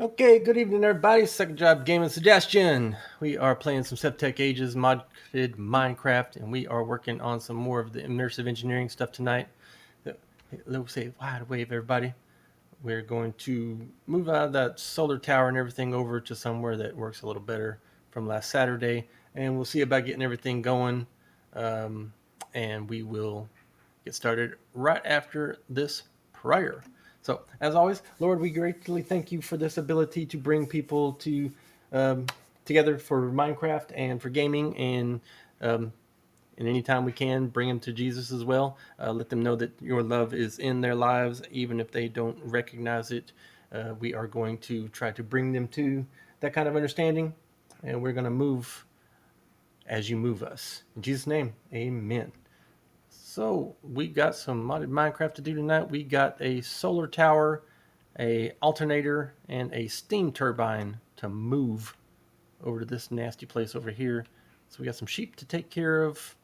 Okay, good evening, everybody. Second Job Gaming Suggestion. We are playing some SevTech Ages modded Minecraft, and we are working on some more of the immersive engineering stuff tonight. Let's say wide wave, everybody. We're going to move out of that solar tower and everything over to somewhere that works a little better from last Saturday, and we'll see about getting everything going. And we will get started right after this prayer. So, as always, Lord, we greatly thank you for this ability to bring people to together for Minecraft and for gaming, and anytime we can, bring them to Jesus as well. Let them know that your love is in their lives, even if they don't recognize it. We are going to try to bring them to that kind of understanding, and we're going to move as you move us. In Jesus' name, amen. So we got some modded Minecraft to do tonight. We got a solar tower, a alternator, and a steam turbine to move over to this nasty place over here. So we got some sheep to take care of.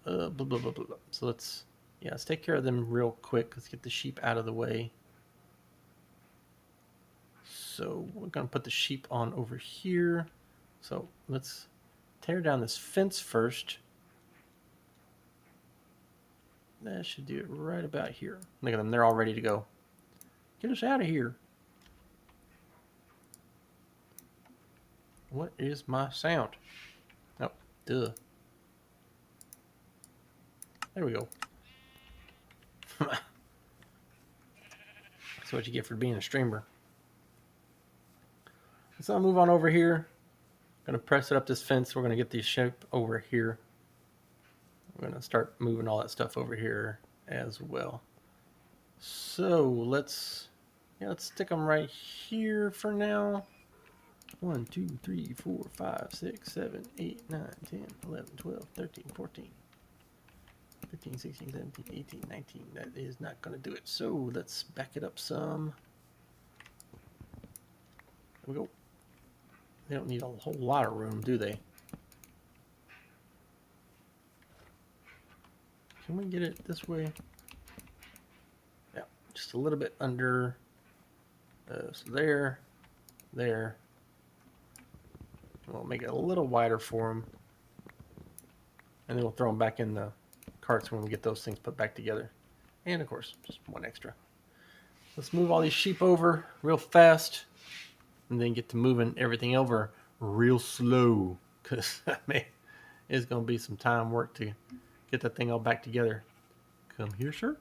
Blah, blah, blah, blah, blah. So let's take care of them real quick. Let's get the sheep out of the way. So we're gonna put the sheep on over here. So let's tear down this fence first. That should do it right about here. Look at them. They're all ready to go. Get us out of here. What is my sound? Oh, duh. There we go. That's what you get for being a streamer. So I'll move on over here. I'm going to press it up this fence. We're going to get these sheep over here. We're going to start moving all that stuff over here as well. So let's stick them right here for now. 1, 2, 3, 4, 5, 6, 7, 8, 9, 10, 11, 12, 13, 14, 15, 16, 17, 18, 19. That is not going to do it. So let's back it up some. There we go. They don't need a whole lot of room, do they? Can we get it this way? Yeah, just a little bit under. So there. We'll make it a little wider for them. And then we'll throw them back in the carts when we get those things put back together. And of course, just one extra. Let's move all these sheep over real fast. And then get to moving everything over real slow. Because, man, it's going to be some time work to get that thing all back together. Come here, sir.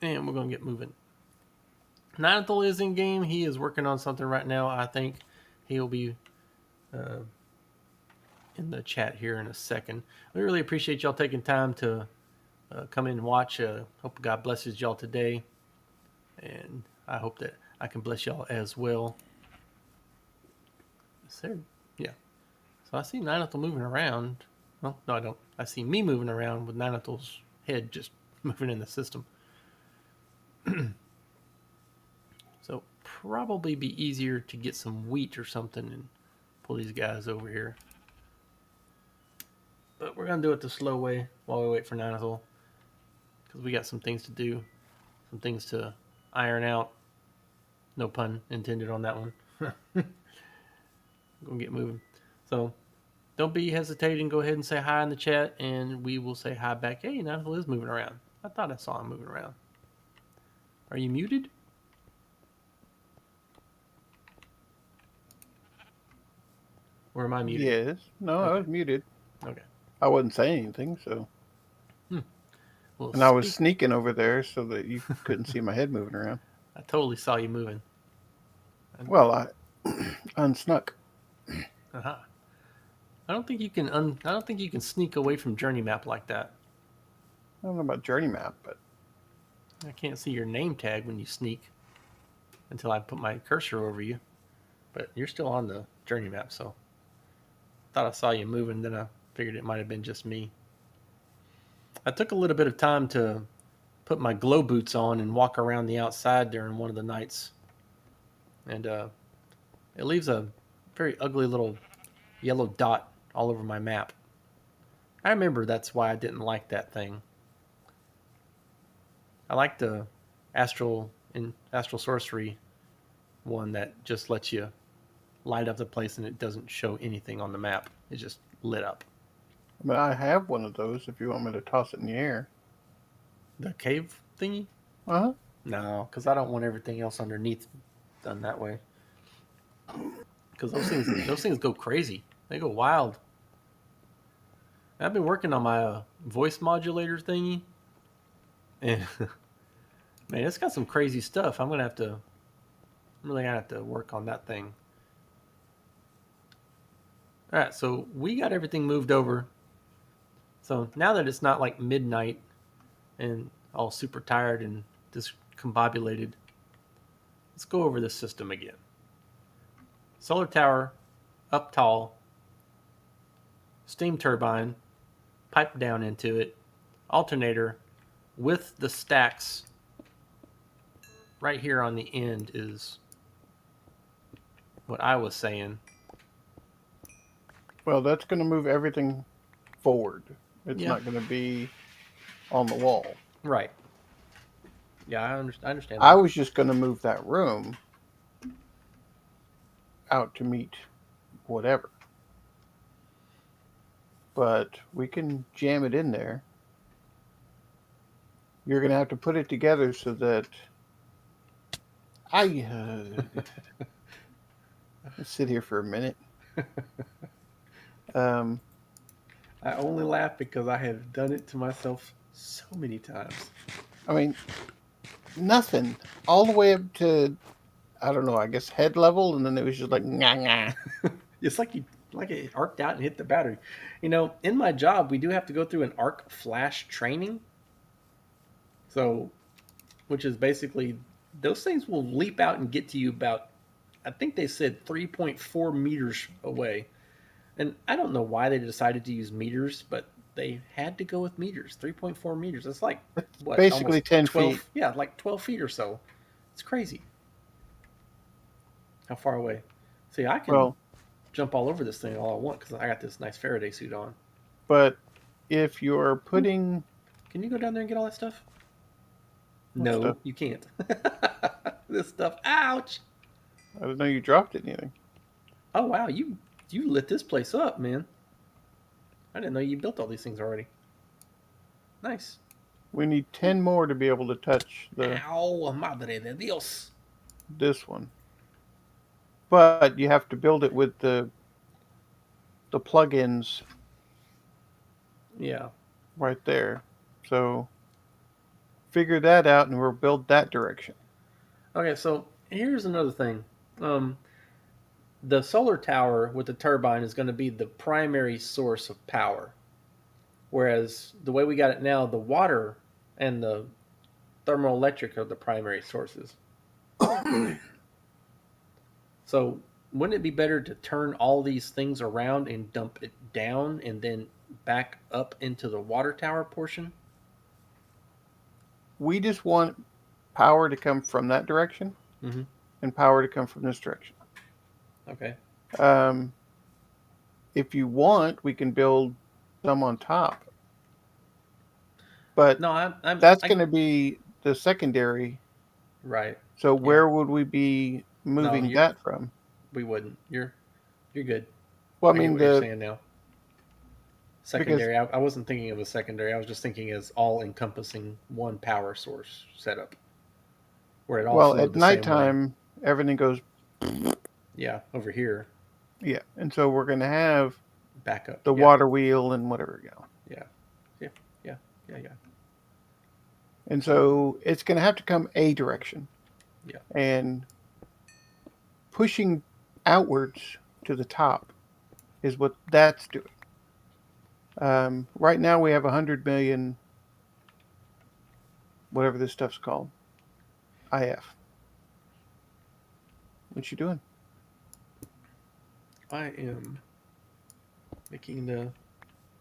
And we're going to get moving. Nanathal is in game. He is working on something right now. I think he'll be in the chat here in a second. We really appreciate y'all taking time to come in and watch. Hope God blesses y'all today. And I hope that I can bless y'all as well. Yeah. So I see Nanathal moving around. Well, no, I don't. I see me moving around with Nanathal's head just moving in the system. So probably be easier to get some wheat or something and pull these guys over here. But we're going to do it the slow way while we wait for Nanathal. Because we got some things to do. Some things to iron out. No pun intended on that one. Gonna get moving. So don't be hesitating. Go ahead and say hi in the chat, and we will say hi back. Hey, Nanathal is moving around. I thought I saw him moving around. Are you muted? Or am I muted? Yes. No, okay. I was muted. Okay. I wasn't saying anything, so. Well, and I was sneaking over there so that you couldn't see my head moving around. I totally saw you moving. Well, I unsnuck. Uh-huh. I don't think you can. I don't think you can sneak away from Journey Map like that. I don't know about Journey Map, but I can't see your name tag when you sneak until I put my cursor over you. But you're still on the journey map, so thought I saw you moving. Then I figured it might have been just me. I took a little bit of time to put my glow boots on and walk around the outside during one of the nights, and it leaves a very ugly little yellow dot all over my map. I remember that's why I didn't like that thing. I like the astral sorcery one that just lets you light up the place and it doesn't show anything on the map. It's just lit up. I mean, I have one of those if you want me to toss it in the air. The cave thingy? Uh-huh. No, because I don't want everything else underneath done that way. Because those things go crazy. They go wild. I've been working on my voice modulator thingy, and man, it's got some crazy stuff. I'm really gonna have to work on that thing. All right, so we got everything moved over. So now that it's not like midnight and all super tired and discombobulated, let's go over this system again. Solar tower, up tall, steam turbine, pipe down into it, alternator with the stacks right here on the end is what I was saying. Well, that's going to move everything forward. It's Yeah. not going to be on the wall. Right. Yeah, I understand that. I was just going to move that room out to meet whatever. But we can jam it in there. You're going to have to put it together so that let's sit here for a minute. I only laugh because I have done it to myself so many times. I mean, nothing. All the way up to, I don't know, I guess head level, and then it was just like, nah. It's like it arced out and hit the battery. You know, in my job, we do have to go through an arc flash training. So, which is basically, those things will leap out and get to you about, I think they said 3.4 meters away. And I don't know why they decided to use meters, but they had to go with meters. 3.4 meters. It's like, what? Basically 10 12, feet. Yeah, like 12 feet or so. It's crazy. How far away? See, I can jump all over this thing all I want because I got this nice Faraday suit on. But if you're putting... Can you go down there and get all that stuff? No, stuff? you can't. This stuff. Ouch! I didn't know you dropped anything. Oh, wow. You lit this place up, man. I didn't know you built all these things already. Nice. We need 10 more to be able to touch Ow, madre de Dios. This one. But you have to build it with the plugins. Yeah. Right there. So figure that out and we'll build that direction. Okay, so here's another thing. The solar tower with the turbine is going to be the primary source of power. Whereas the way we got it now, the water and the thermoelectric are the primary sources. So wouldn't it be better to turn all these things around and dump it down and then back up into the water tower portion? We just want power to come from that direction and power to come from this direction. Okay. If you want, we can build some on top. But no, that's going to be the secondary. Right. So where would we be moving that from? We wouldn't. You're good. Well, I mean, what you're saying now. Secondary. I wasn't thinking of a secondary. I was just thinking as all-encompassing one power source setup, where it all. Well, at nighttime, everything goes. Yeah, over here. Yeah, and so we're going to have backup, the water wheel and whatever. Yeah. And so it's going to have to come a direction. Yeah. And pushing outwards to the top is what that's doing. Right now we have 100 million, whatever this stuff's called, IF. What you doing? I am making the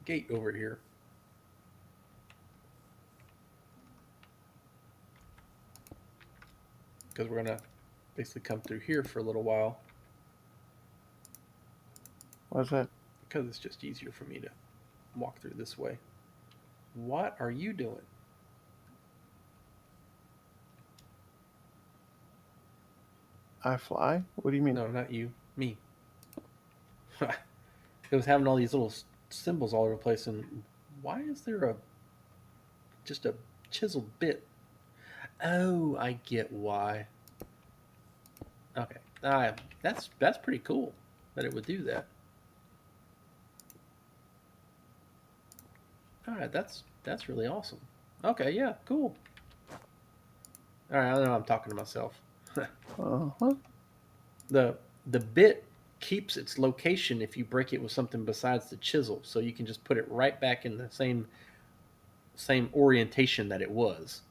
gate over here. Because we're going to basically come through here for a little while. What's that? Because it's just easier for me to walk through this way. What are you doing? I fly? What do you mean? No, not you. Me. It was having all these little symbols all over the place, and why is there just a chiseled bit? Oh, I get why. Okay, that's pretty cool that it would do that. All right, that's really awesome. Okay, yeah, cool. All right, I know I'm talking to myself. Uh-huh. The bit keeps its location if you break it with something besides the chisel, so you can just put it right back in the same orientation that it was.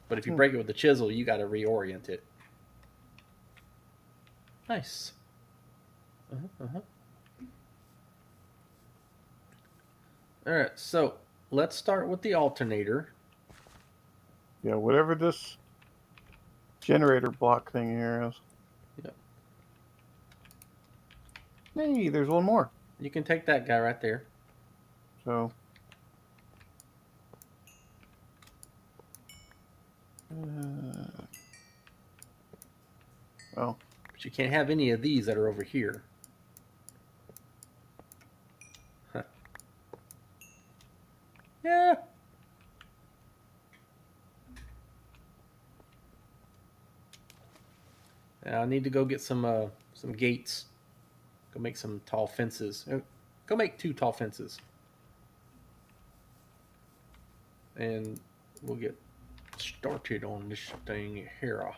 But if you break it with the chisel, you got to reorient it. Nice. All right, so let's start with the alternator. Yeah, whatever this generator block thing here is. Yep. Hey, there's one more. You can take that guy right there. So. Well. But you can't have any of these that are over here. Huh. Yeah. I need to go get some gates. Go make some tall fences. Go make 2 tall fences. And we'll get started on this thing here. I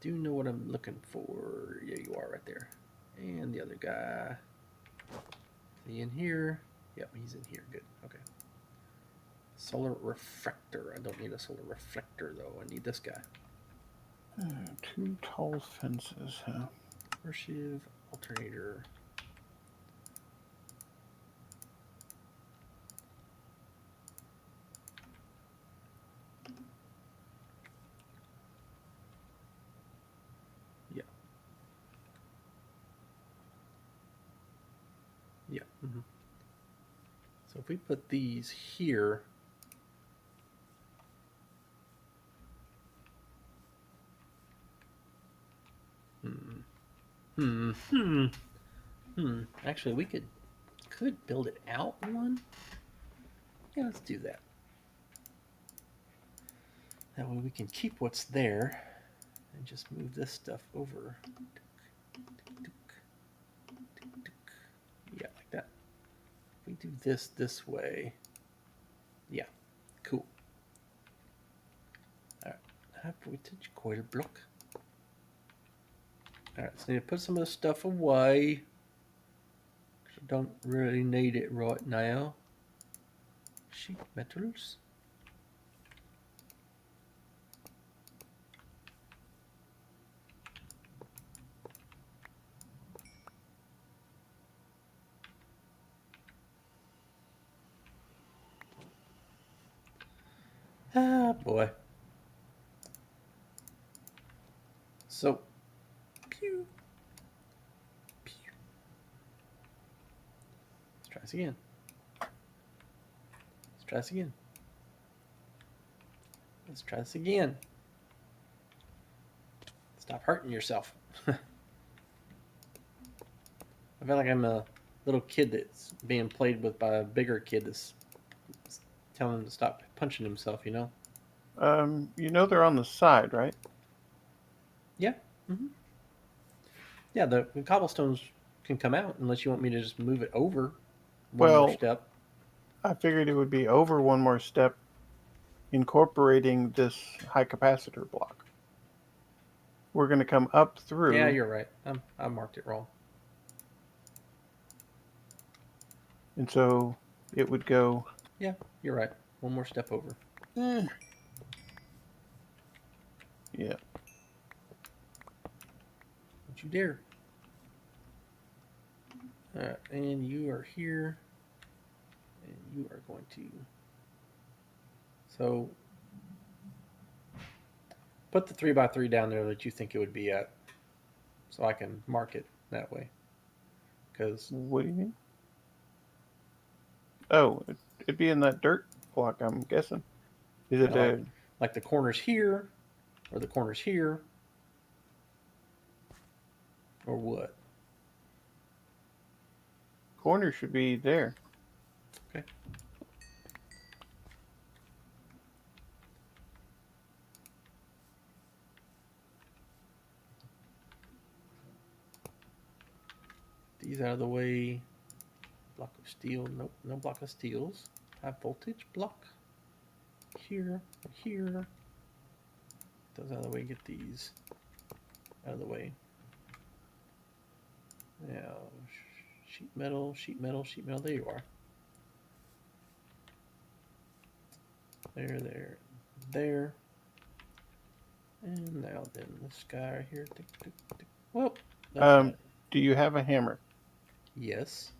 do know what I'm looking for. Yeah, you are right there. And the other guy. Is he in here? Yep, he's in here. Good. Okay. Solar refractor. I don't need a solar reflector, though. I need this guy. 2 tall fences, huh? Immersive alternator. Yeah. Yeah. Mm-hmm. So if we put these here. Actually, we could build it out one. Yeah, let's do that. That way we can keep what's there and just move this stuff over. Yeah, like that. If we do this way. Yeah, cool. All right, voltage coil block. All right, so I need to put some of this stuff away. I don't really need it right now. Sheet metals. Ah, boy. So, pew, pew. Let's try this again. Let's try this again. Let's try this again. Stop hurting yourself. I feel like I'm a little kid that's being played with by a bigger kid that's telling him to stop punching himself, you know? You know they're on the side, right? Yeah. Mm-hmm. Yeah, the cobblestones can come out unless you want me to just move it over one more step. I figured it would be over one more step, incorporating this high capacitor block. We're going to come up through. Yeah, you're right. I marked it wrong. And so it would go. Yeah, you're right. One more step over. Yeah. Don't you dare. Alright, and you are here. And you are going to... So, put the 3x3 down there that you think it would be at. So I can mark it that way. Because... What do you mean? Oh, it'd be in that dirt block, I'm guessing. Is it like the corners here, or the corners here, or what? corner should be there. Okay. These out of the way. Block of steel. Nope, no block of steels. High voltage block. Here, here. Those out of the way. Get these out of the way. Now, sheet metal, sheet metal, sheet metal. There you are. There, there, there. And now then, this guy right here. Tick, tick, tick. Well, do you have a hammer? Yes.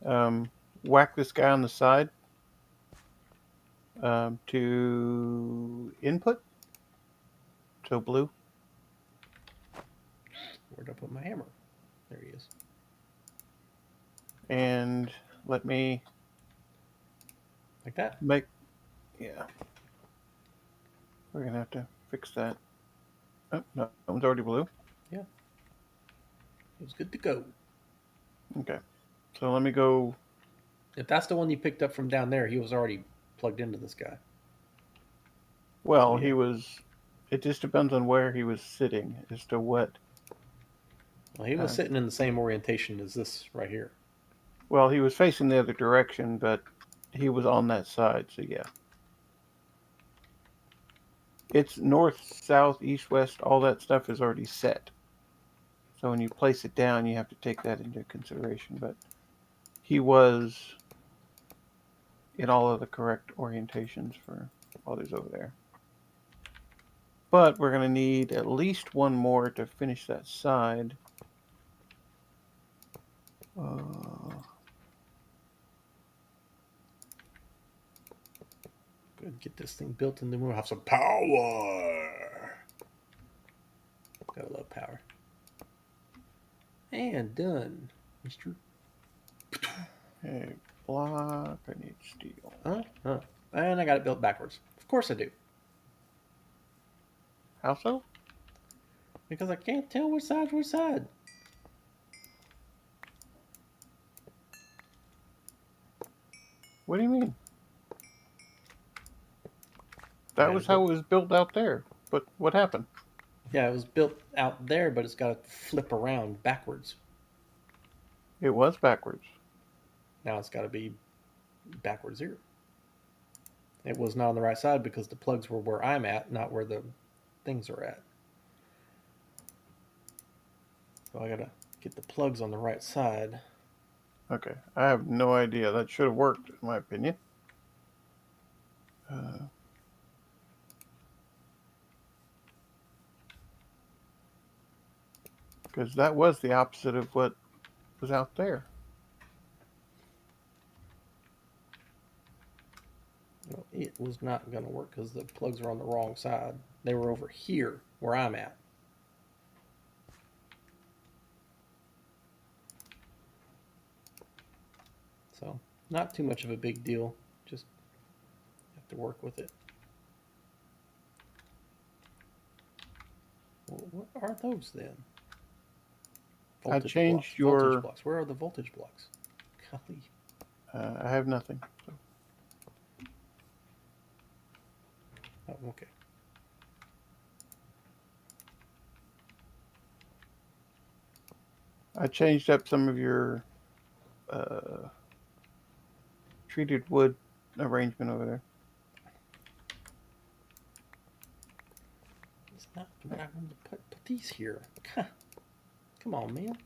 Whack this guy on the side to input. So blue. Where'd I put my hammer? There he is. And let me like that. Yeah. We're gonna have to fix that. Oh no, that one's already blue. Yeah. It was good to go. Okay. So let me go. If that's the one you picked up from down there, he was already plugged into this guy. Well, yeah. He was. It just depends on where he was sitting as to what. Well, he was sitting in the same orientation as this right here. Well, he was facing the other direction, but he was on that side, so yeah. It's north, south, east, west, all that stuff is already set. So when you place it down, you have to take that into consideration. But he was in all of the correct orientations for all these over there. But we're going to need at least one more to finish that side. Good, get this thing built and then we'll have some power. Gotta love power. And done, Mr. Okay, block. I need steel. And I got it built backwards. Of course I do. How so? Because I can't tell which side's which side. What do you mean? That was how it was built out there. But what happened? Yeah, it was built out there, but it's got to flip around backwards. It was backwards. Now it's got to be backwards here. It was not on the right side because the plugs were where I'm at, not where the things are at. So I got to get the plugs on the right side. Okay, I have no idea. That should have worked, in my opinion. Because that was the opposite of what was out there. Well, it was not going to work because the plugs were on the wrong side. They were over here where I'm at. So, not too much of a big deal. Just have to work with it. Well, what are those then? I changed your voltage blocks. Where are the voltage blocks? Golly. I have nothing. So. Oh, okay. I changed up some of your treated wood arrangement over there. It's not what I wanted to put these here. Come on, man.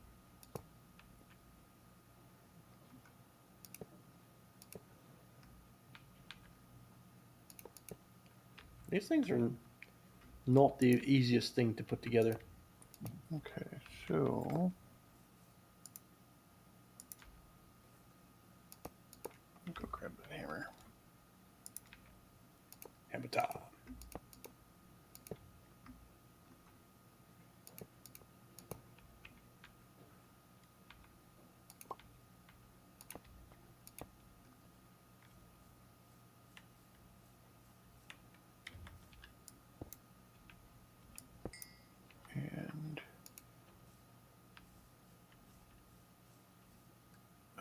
These things are not the easiest thing to put together. Okay, So I'll go grab the hammer. Habitat. And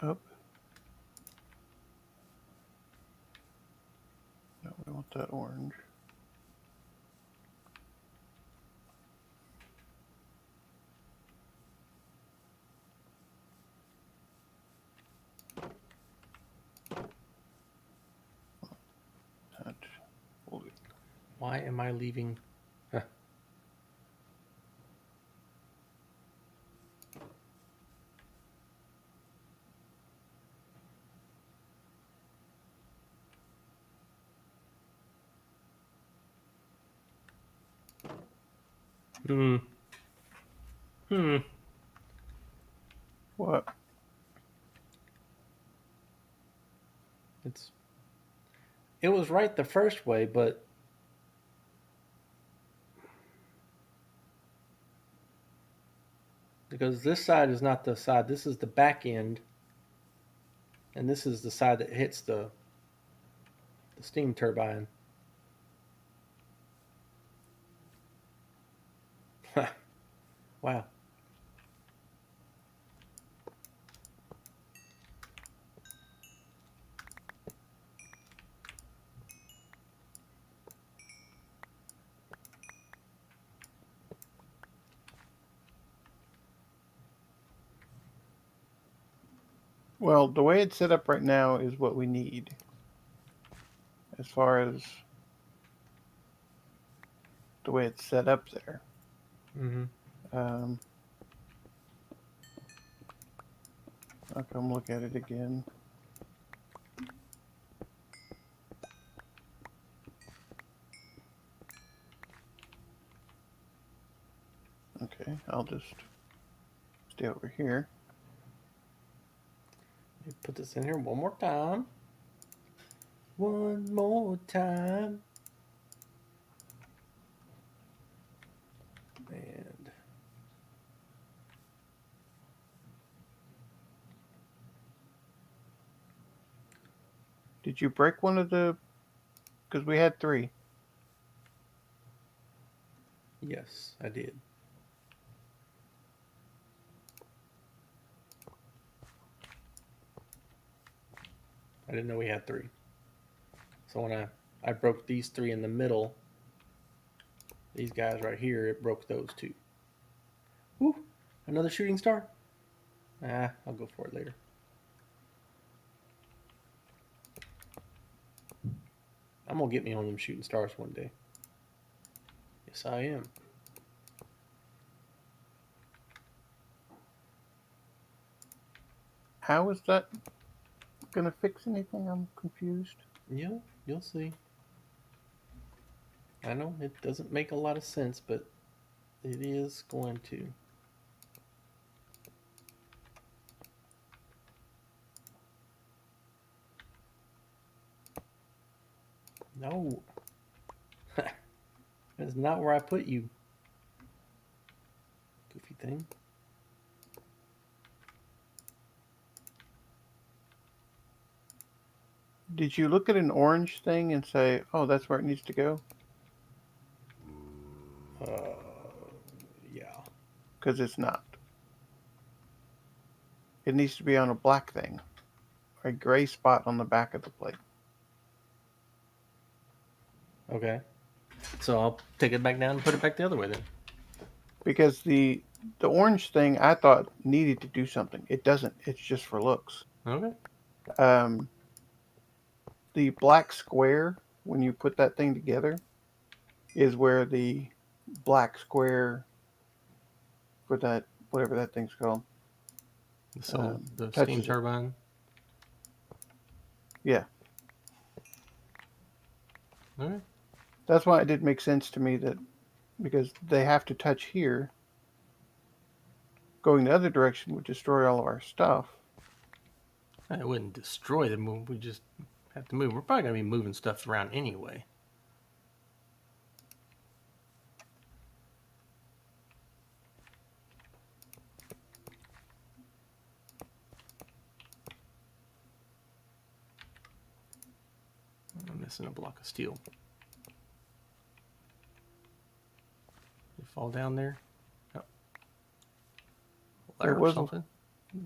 up. No, we want that orange. That. Why am I leaving? Huh. Hmm. What? It was right the first way, but because this side is not the side, this is the back end, and this is the side that hits the steam turbine. Wow. Well, the way it's set up right now is what we need. As far as the way it's set up there. Mm-hmm. I'll come look at it again. Okay, I'll just stay over here. Let me put this in here one more time. One more time. And Did you break one of the... Because we had 3. yes, I did. I didn't know we had 3. So when I broke these 3 in the middle, these guys right here, it broke those 2. Woo! Another shooting star? I'll go for it later. I'm gonna get me on them shooting stars one day. Yes, I am. How is that going to fix anything? I'm confused. Yeah, you'll see. I know it doesn't make a lot of sense, but it is going to. No. That's not where I put you. Goofy thing. Did you look at an orange thing and say, oh, that's where it needs to go? Yeah. Because it's not. It needs to be on a black thing. Or a gray spot on the back of the plate. Okay. So I'll take it back down and put it back the other way then. Because the orange thing I thought needed to do something. It doesn't. It's just for looks. Okay. The black square, when you put that thing together, is where the black square for that, whatever that thing's called. So the steam touches it. turbine. Yeah. All right. That's why it did make sense to me that, because they have to touch here Going the other direction would destroy all of our stuff. It wouldn't destroy the move. We just have to move. We're probably going to be moving stuff around anyway. I'm missing a block of steel. You fall down there? Oh. There was something.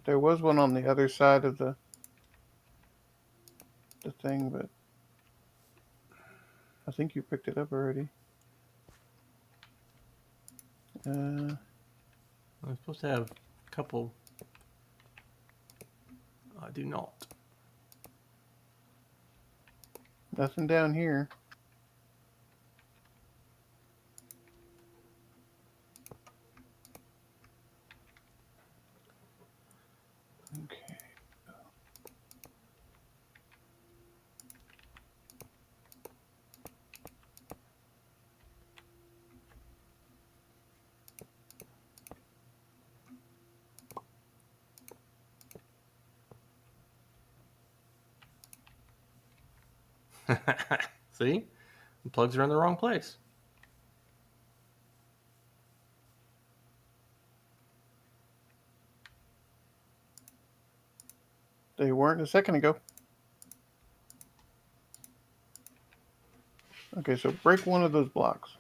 There was one on the other side of the thing, but I think you picked it up already. I'm supposed to have a couple. I do not. Nothing down here. Okay. See? The plugs are in the wrong place. They weren't a second ago. Okay, so break one of those blocks.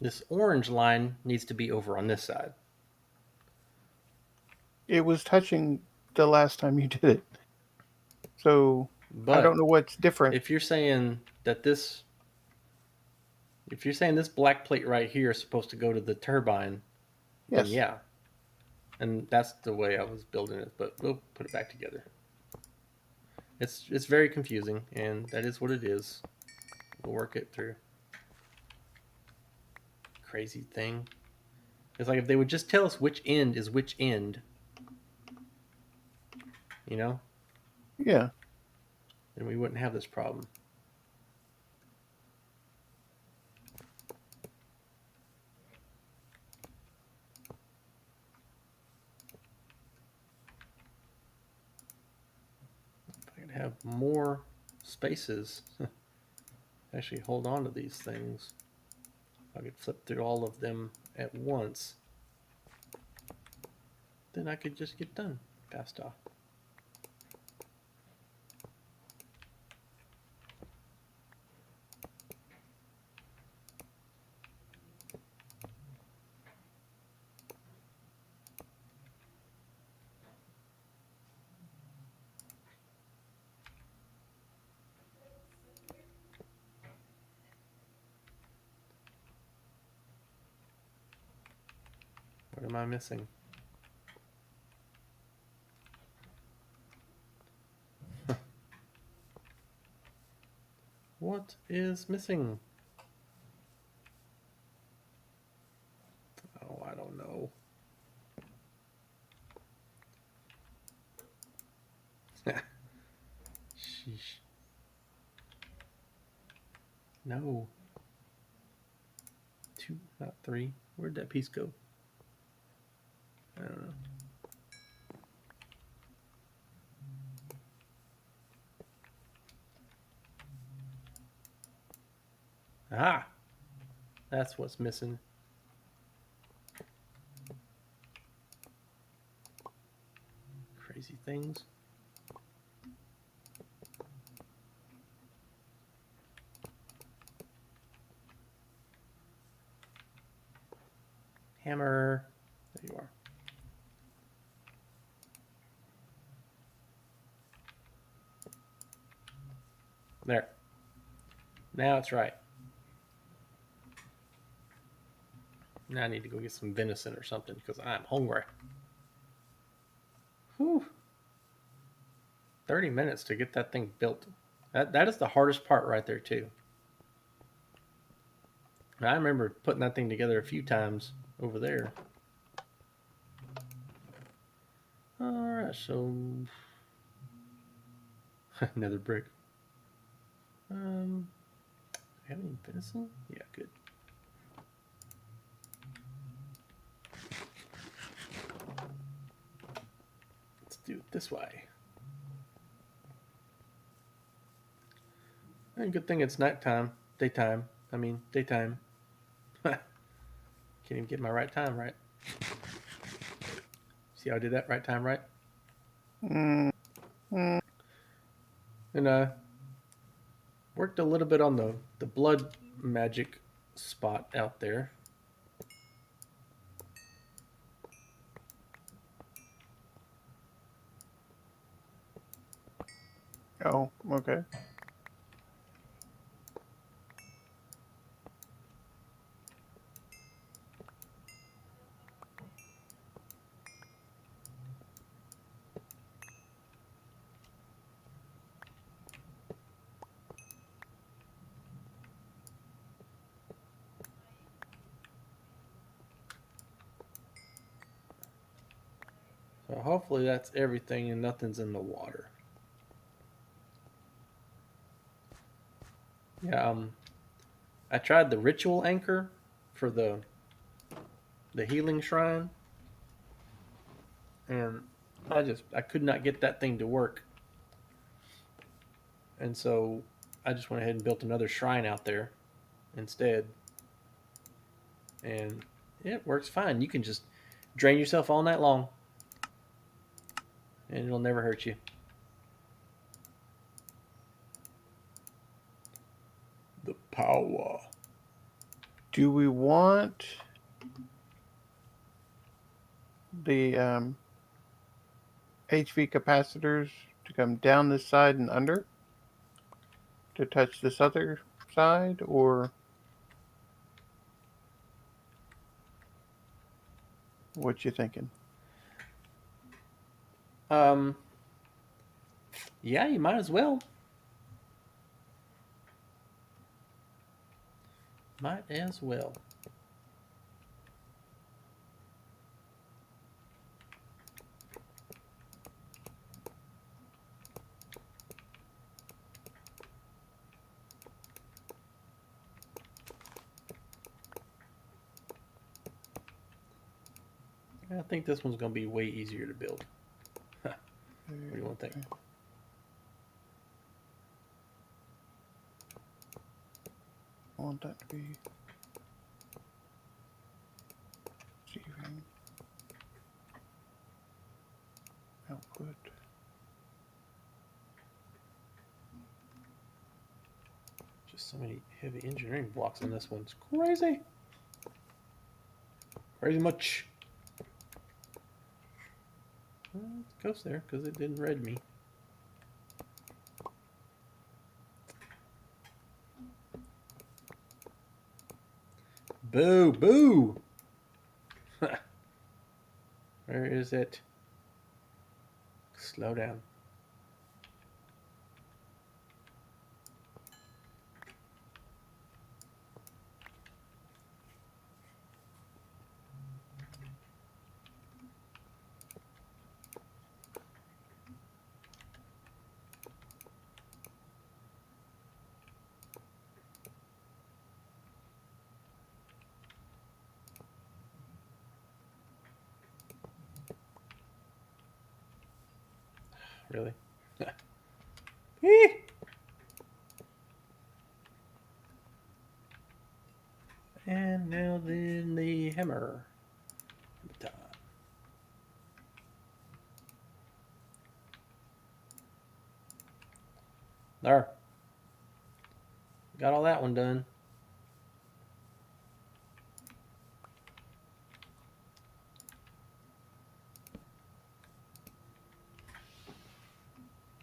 This orange line needs to be over on this side. It was touching the last time you did it. So But I don't know what's different. if you're saying that this black plate right here is supposed to go to the turbine, then Yes. yeah. And that's the way I was building it, but we'll put it back together. It's very confusing, and that is what it is. We'll work it through. Crazy thing. It's like if they would just tell us which end is which end, you know? Yeah. Then we wouldn't have this problem. If I could have more spaces, actually hold on to these things. If I could flip through all of them at once, then I could just get done fast off. What am I missing? What is missing? Oh, I don't know. Sheesh. No. 2, not 3. Where'd that piece go? I don't know. Ah! That's what's missing. Crazy things. Hammer. There you are. There. Now it's right. Now I need to go get some venison or something because I'm hungry. Whew. 30 minutes to get that thing built. That is the hardest part right there too. I remember putting that thing together a few times over there. Alright, so another brick. Do I have any venison? Yeah, good. do it this way. And good thing it's nighttime. Daytime. I mean, daytime. Can't even get my right time right. See how I did that? Right time right? Mm, mm. And worked a little bit on the blood magic spot out there. Oh, okay. So hopefully that's everything and nothing's in the water. Yeah, I tried the ritual anchor for the healing shrine, and I could not get that thing to work. And so I just went ahead and built another shrine out there instead. And it works fine. You can just drain yourself all night long, and it'll never hurt you. The power. Do we want the HV capacitors to come down this side and under to touch this other side, or what you thinking? Yeah, you might as well. Might as well. I think this one's going to be way easier to build. What do you want to think? I want that to be receiving output. Just so many heavy engineering blocks on this one. It's crazy. Crazy much. Well, it goes there because it didn't read me. Boo, boo. Where is it? Slow down. Really? And now then the hammer. There. Got all that one done.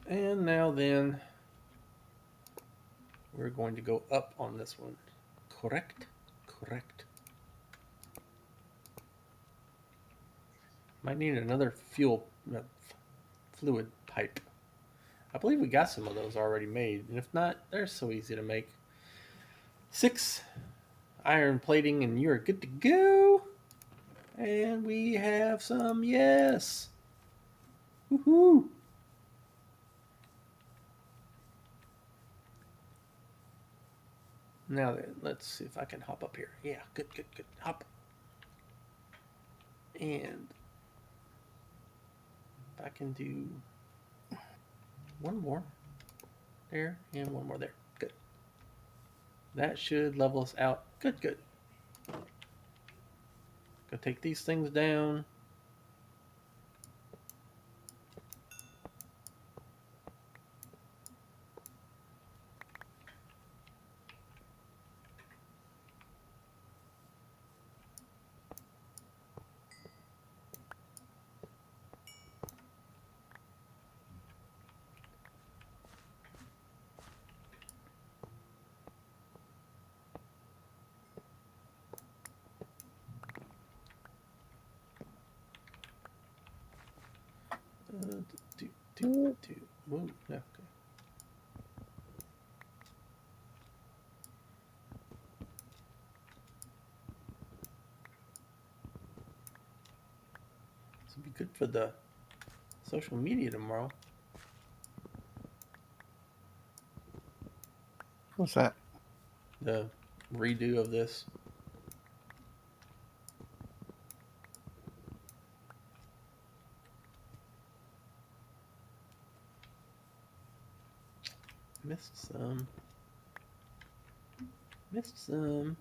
And now then, we're going to go up on this one. Correct? Correct. Might need another fluid pipe. I believe we got some of those already made, and if not, they're so easy to make. 6 iron plating, and you're good to go. And we have some, yes. Woohoo! Now then, let's see if I can hop up here. Yeah, good, good, good. Hop. And if I can do one more there and one more there. Good. That should level us out. Good, good. Go take these things down. Whoa, no, okay. This will be good for the social media tomorrow. What's that? The redo of this. Missed some. Missed some.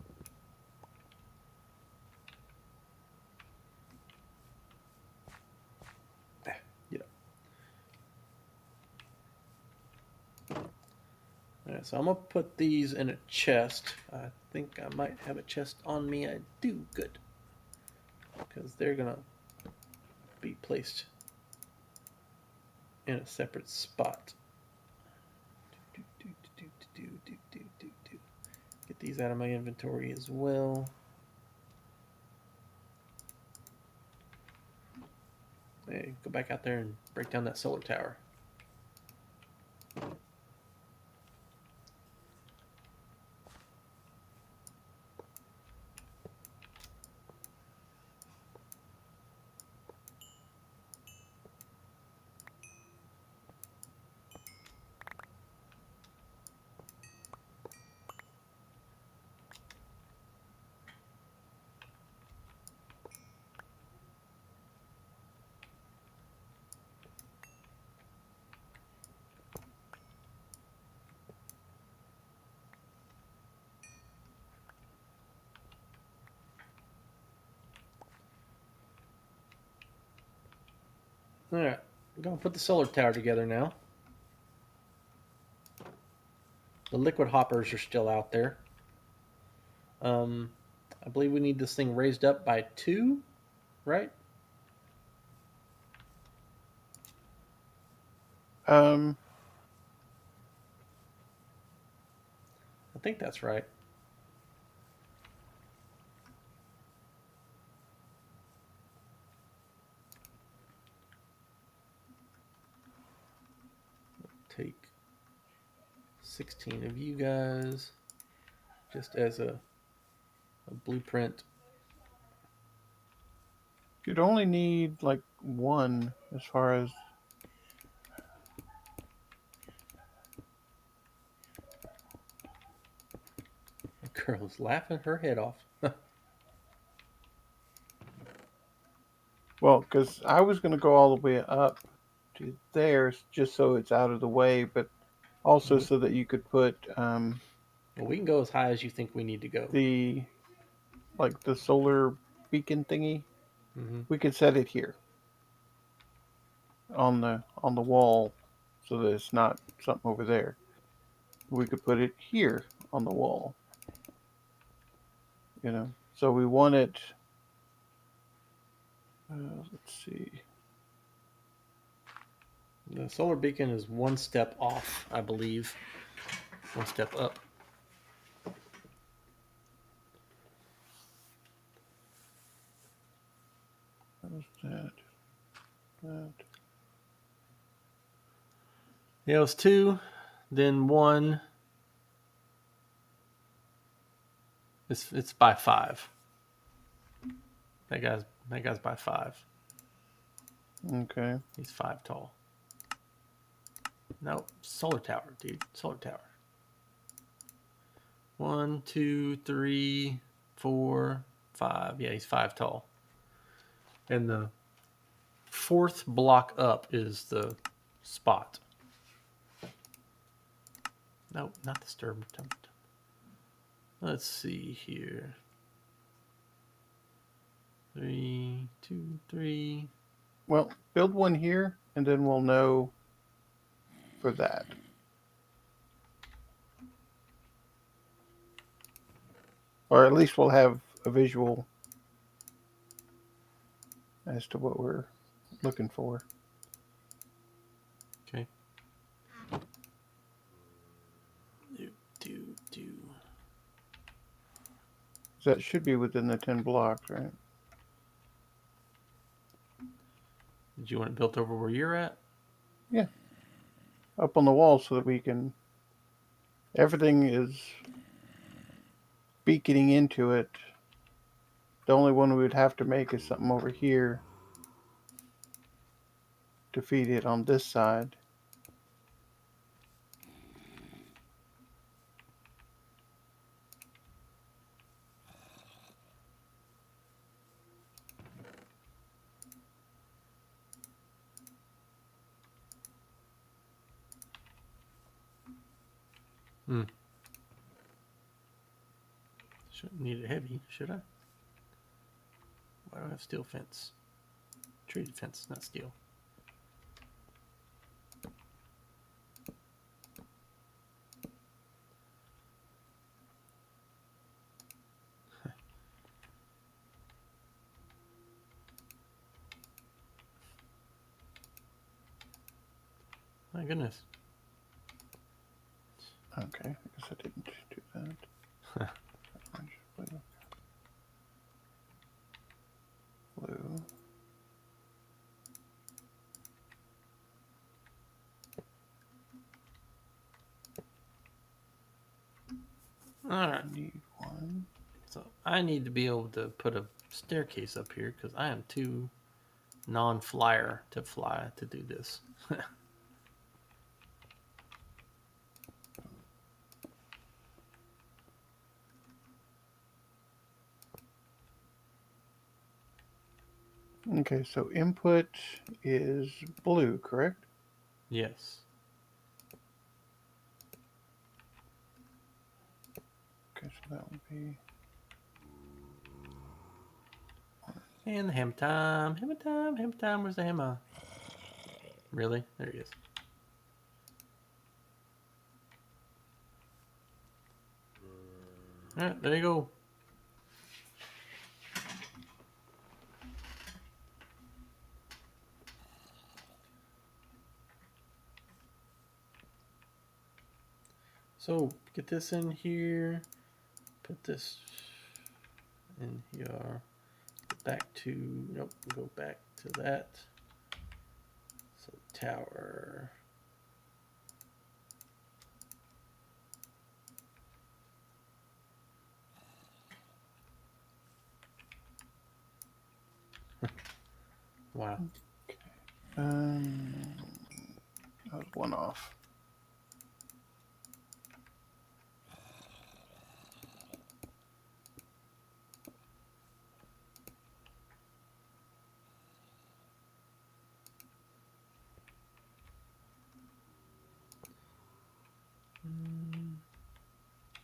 Yeah. Alright, so I'm going to put these in a chest. I think I might have a chest on me. I do. Good. Because they're going to be placed in a separate spot. Get these out of my inventory as well. Hey, go back out there and break down that solar tower. Alright, I'm going to put the solar tower together now. The liquid hoppers are still out there. I believe we need this thing raised up by 2, right? Um, I think that's right. Take 16 of you guys just as a blueprint. you'd only need like one as far as. The girl's laughing her head off. Well, because I was going to go all the way up to there just so it's out of the way, but also so that you could put Well, we can go as high as you think we need to go. the solar beacon thingy. Mm-hmm. We could set it here on the wall so that it's not something over there. We could put it here on the wall. You know, so we want it. Let's see. The solar beacon is one step off, I believe. One step up. How's that? That. Yeah, it was 2, then 1. It's by 5. That guy's by 5. Okay. He's 5 tall. No, solar tower, dude. Solar tower. 1, 2, 3, 4, 5. Yeah, he's 5 tall. And the fourth block up is the spot. No, not disturb. Let's see here. 3, 2, 3. Well, build one here, and then we'll know for that. Or at least we'll have a visual as to what we're looking for. Okay. Do. So that should be within the 10 blocks, right? Did you want it built over where you're at? Yeah. Up on the wall so that we can... Everything is beaconing into it. The only one we would have to make is something over here to feed it on this side. Shouldn't need it heavy, should I? Why do I have steel fence? Treated fence, not steel. My goodness. Okay, I guess I didn't do that. Blue. Alright. Need one. So I need to be able to put a staircase up here because I am too non-flyer to fly to do this. Okay, so input is blue, correct? Yes. Okay, so that would be... And the hammer time, hammer time, hammer time. Where's the hammer? Really? There he is. Alright, there you go. So get this in here, put this in here, back to, nope, go back to that. So tower. Wow. Okay. That was one off.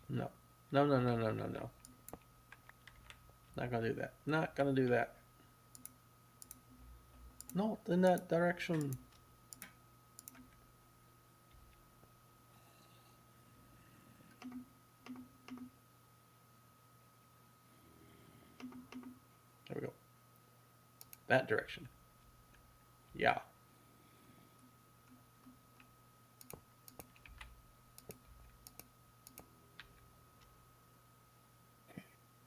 No. No, no, no, no, no, no. Not gonna do that. Not gonna do that. Not in that direction. There we go. That direction. Yeah.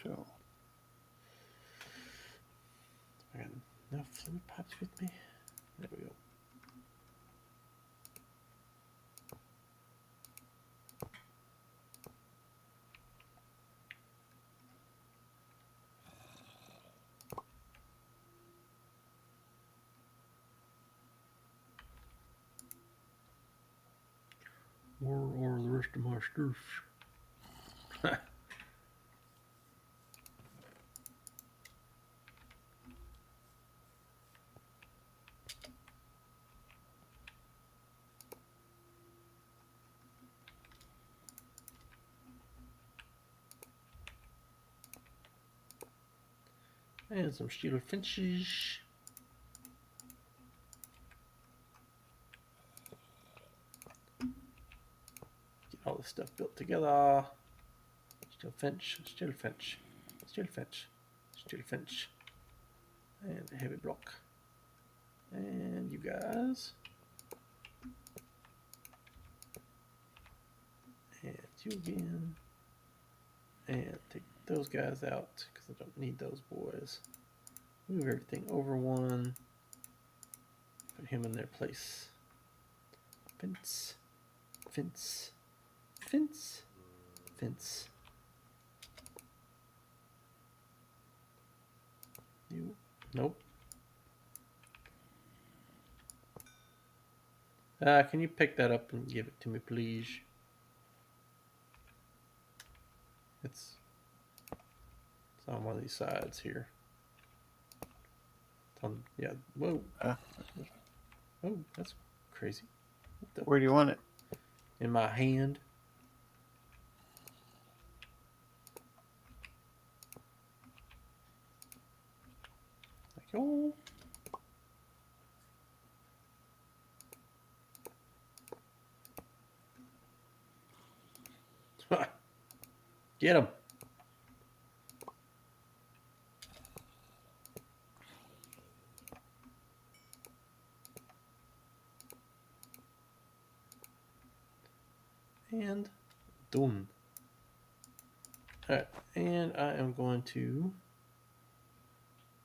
So I got enough fluid pipes with me. There we go. Where are the rest of my stuff? And some steel finches. Get all this stuff built together. Steel finch, steel finch, steel finch, steel finch. And a heavy block. And you guys. And you again. And take those guys out because I don't need those boys. Move everything over one. Put him in their place. Fence. Fence. Fence. Fence. You. Nope. Can you pick that up and give it to me, please? It's on one of these sides here. It's on, yeah. Whoa. Oh, that's crazy. Where do you want it? In my hand. Like, oh. Get him. And done. Alright, and I am going to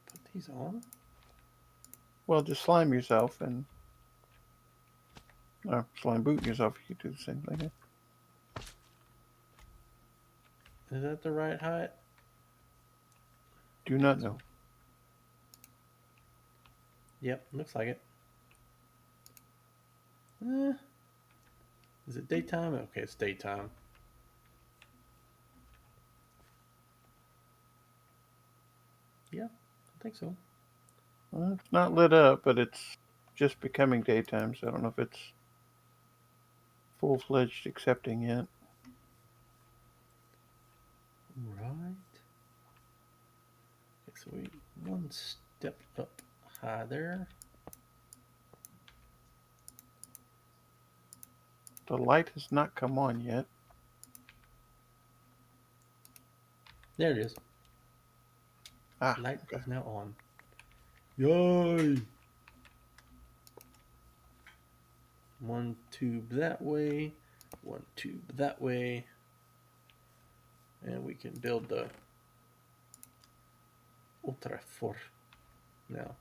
put these on. Well, just slime yourself and slime boot yourself. You could do the same thing. Is that the right height? Do not know. Yep, looks like it. Is it daytime? Okay, it's daytime. Yeah, I think so. Well, it's not lit up, but it's just becoming daytime, so I don't know if it's full-fledged accepting yet. Right. Okay, so we one step up high there. The light has not come on yet. There it is. Light Okay. is now on. Yay! One tube that way, one tube that way, and we can build the Ultra 4 now.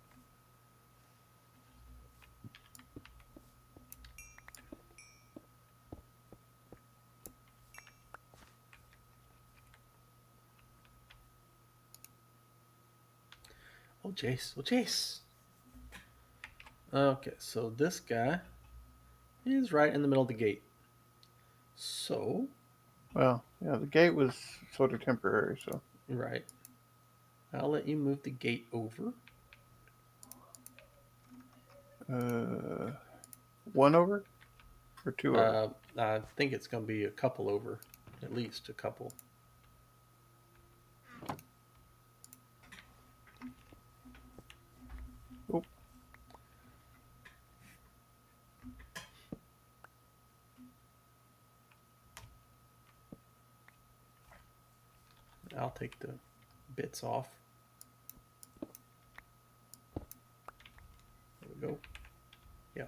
Oh, Jace. Oh, Jace. Okay, so this guy is right in the middle of the gate. So. Well, yeah, the gate was sort of temporary, so. Right. I'll let you move the gate over. One over? Or two over? I think it's going to be a couple over. At least a couple. Oh. I'll take the bits off. There we go. Yeah.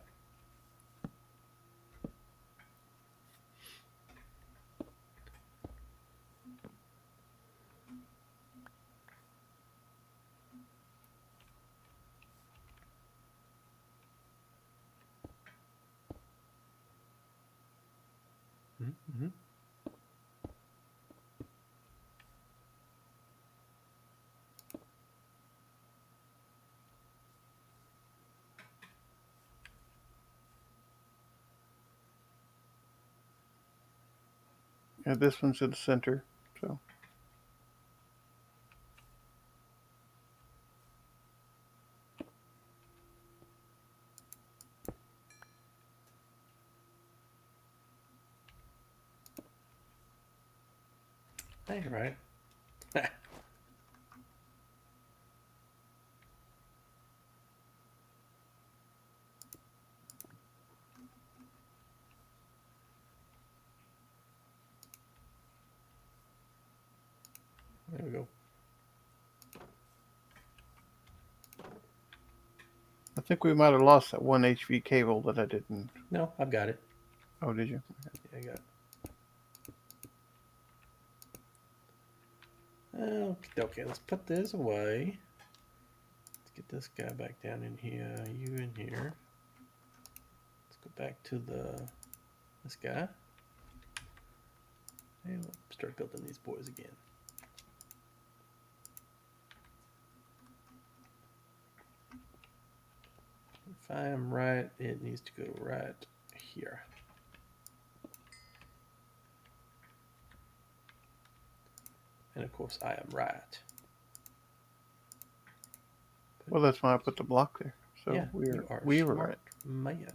Mm-hmm. Yeah, this one's in the center, so. Hey, right. There we go. I think we might have lost that one HV cable that I didn't. No, I've got it. Oh, did you? Yeah, I got it. Okay, let's put this away. Let's get this guy back down in here. You in here. Let's go back to this guy. And we'll start building these boys again. If I am right, it needs to go right here. And of course, I am right. Well, that's why I put the block there. So yeah, we were right. Man.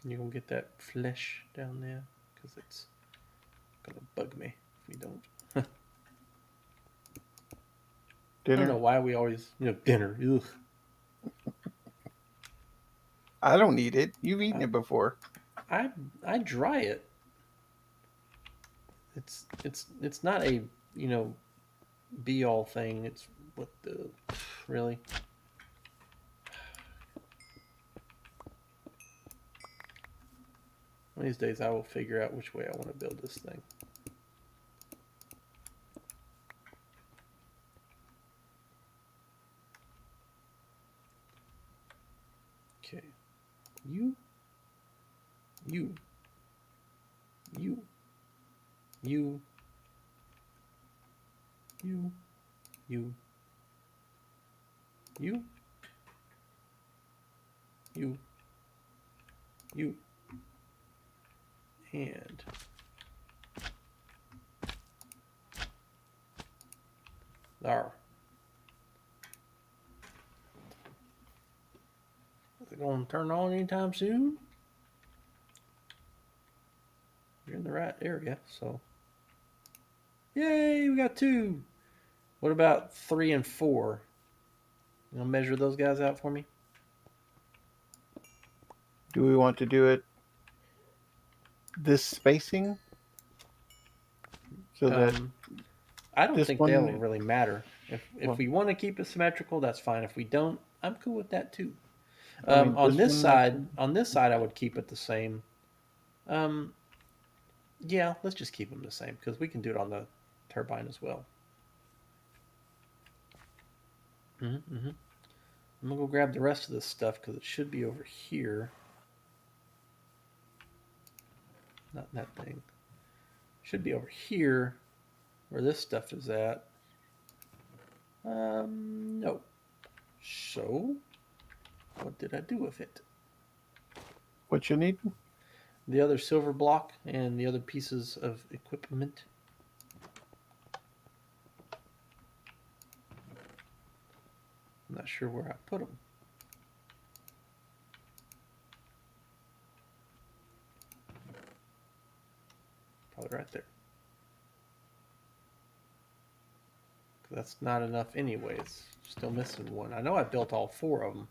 You gonna get that flesh down there? Because it's gonna bug me if we don't. Dinner. I don't know why we always, dinner. Ugh. I don't eat it. You've eaten it before. I dry it. It's not a be all thing. It's what the really. One of these days I will figure out which way I want to build this thing. Okay. You. You. You. You. You. You. You. You. You. And there. Is it going to turn on anytime soon? You're in the right area, so. Yay, we got 2. What about 3 and 4? You gonna measure those guys out for me? Do we want to do it this spacing? So that I don't think they'll one, really matter. If we want to keep it symmetrical, that's fine. If we don't, I'm cool with that too. I mean, on this side, I would keep it the same. Yeah, let's just keep them the same because we can do it on the turbine as well. I'm gonna go grab the rest of this stuff because it should be over here. Not that thing. Should be over here where this stuff is at. No. So, what did I do with it? What you need? The other silver block and the other pieces of equipment. I'm not sure where I put them. Probably right there. That's not enough anyways. Still missing one. I know I built all 4 of them.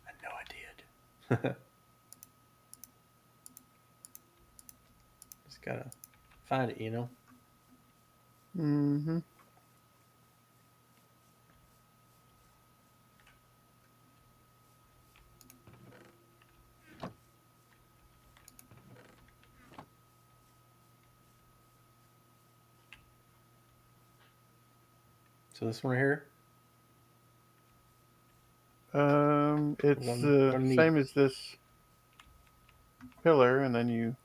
I know I did. Just gotta find it, Mm-hmm. So this one right here? It's the same as this pillar, and then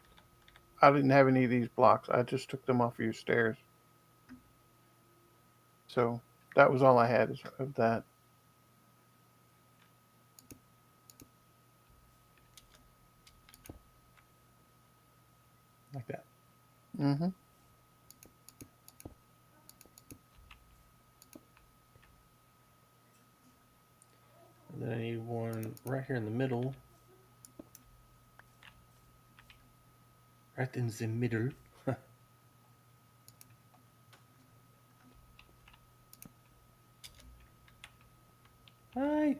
I didn't have any of these blocks. I just took them off of your stairs. So that was all I had of that. Like that. Mm-hmm. And then I need one right here in the middle. Right in the middle. Hi.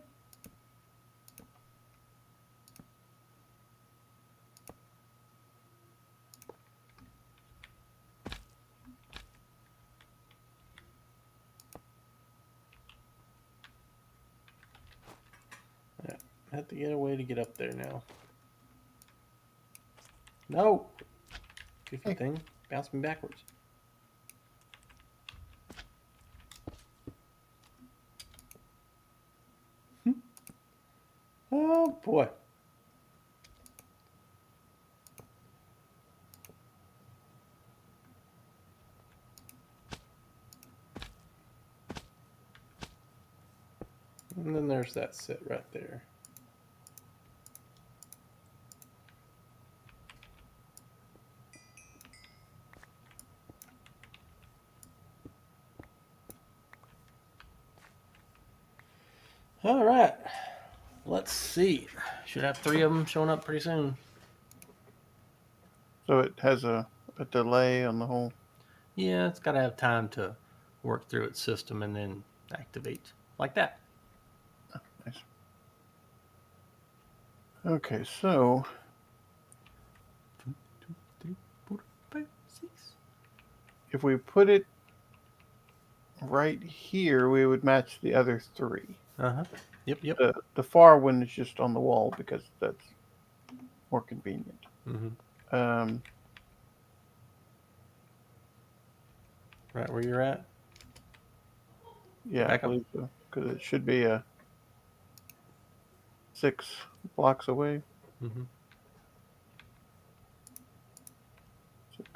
I have to get a way to get up there now. No! Goofy Hey. thing. Bounce me backwards. Oh boy. And then there's that sit right there. All right. Let's see. Should have 3 of them showing up pretty soon. So it has a delay on the whole. Yeah, it's got to have time to work through its system and then activate like that. Nice. Okay, so 1, 2, 3, 4, 5, 6. if we put it right here, we would match the other 3. Uh-huh. Yep. The far one is just on the wall because that's more convenient. Mm-hmm. Right where you're at? Yeah, Back I up. believe so. Because it should be 6 blocks away. Mm-hmm. 6.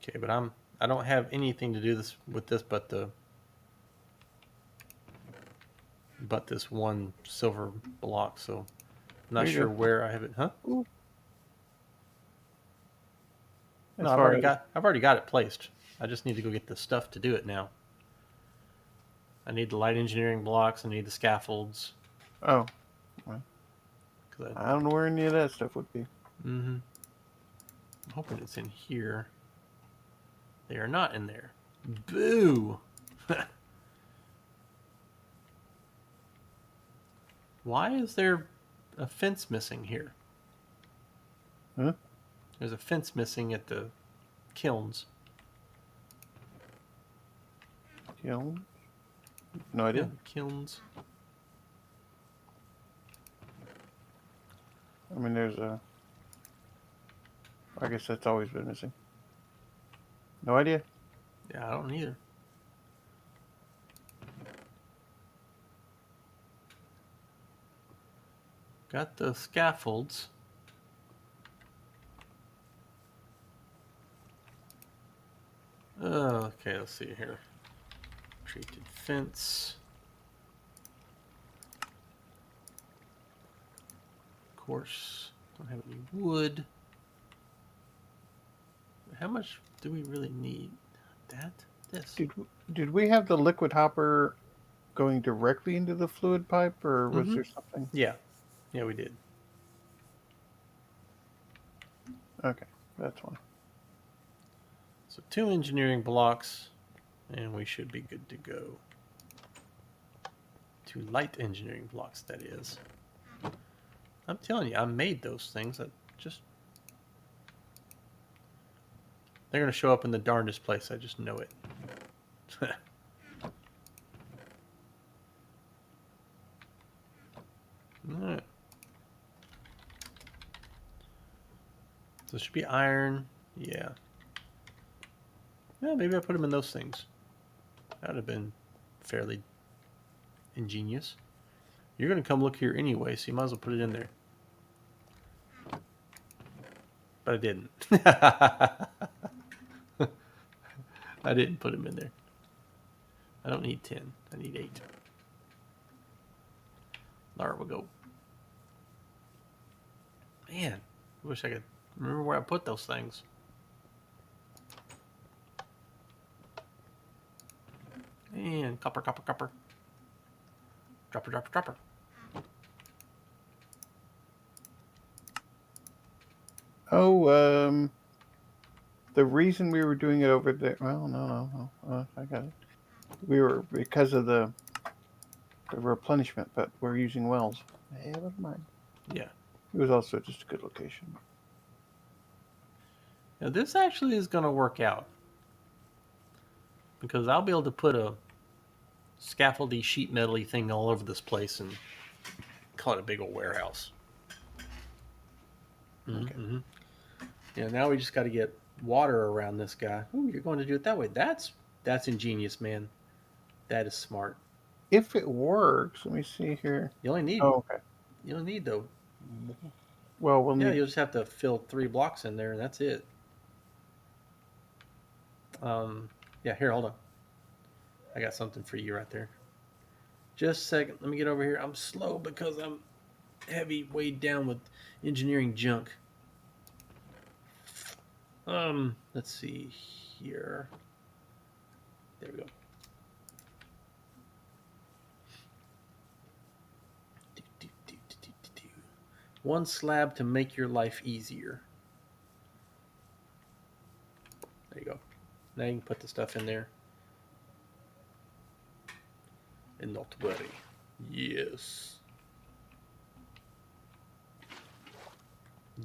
Okay, but I don't have anything to do this with this but this one silver block, so I'm not There you sure go. where I have it. Huh? Ooh. No, As I've far already as got it placed. I just need to go get the stuff to do it now. I need the light engineering blocks. I need the scaffolds. oh, well, I don't know where any of that stuff would be. Mm-hmm. I'm hoping it's in here. They are not in there. Boo! Why is there a fence missing here? Huh? There's a fence missing at the kilns. Kiln? No Yeah, idea. the kilns. I mean, there's a. I guess that's always been missing. No idea. Yeah, I don't either. Got the scaffolds. Okay, let's see here. Treated fence. Of course, don't have any wood. How much do we really need? This. Did we have the liquid hopper going directly into the fluid pipe, or was Mm-hmm. there something? Yeah, we did. Okay, that's one. So 2 engineering blocks, and we should be good to go. 2 light engineering blocks, that is. I'm telling you, I made those things. They're going to show up in the darndest place. I just know it. Alright. So it should be iron. Yeah. Yeah, maybe I put them in those things. That would have been fairly ingenious. You're going to come look here anyway, so you might as well put it in there. But I didn't. I didn't put them in there. I don't need 10. I need 8. There we go. Man, I wish I could remember where I put those things. And copper. Dropper. Oh, the reason we were doing it over there. Well, no. I got it. We were because of the replenishment, but we're using wells. Never mind. Yeah. It was also just a good location. Now, this actually is going to work out because I'll be able to put a scaffoldy sheet metal-y thing all over this place and call it a big old warehouse. Okay. Mm-hmm. Yeah, now we just got to get water around this guy. Ooh, you're going to do it that way. That's ingenious, man. That is smart. If it works, let me see here. You only need Oh, okay. you only need though. Well, we'll Yeah, need. you'll just have to fill 3 blocks in there, and that's it. Yeah, here, hold on. I got something for you right there. Just a second. Let me get over here. I'm slow because I'm heavy, weighed down with engineering junk. Let's see here. There we go. One slab to make your life easier. There you go. Now you can put the stuff in there. And not worry. Yes.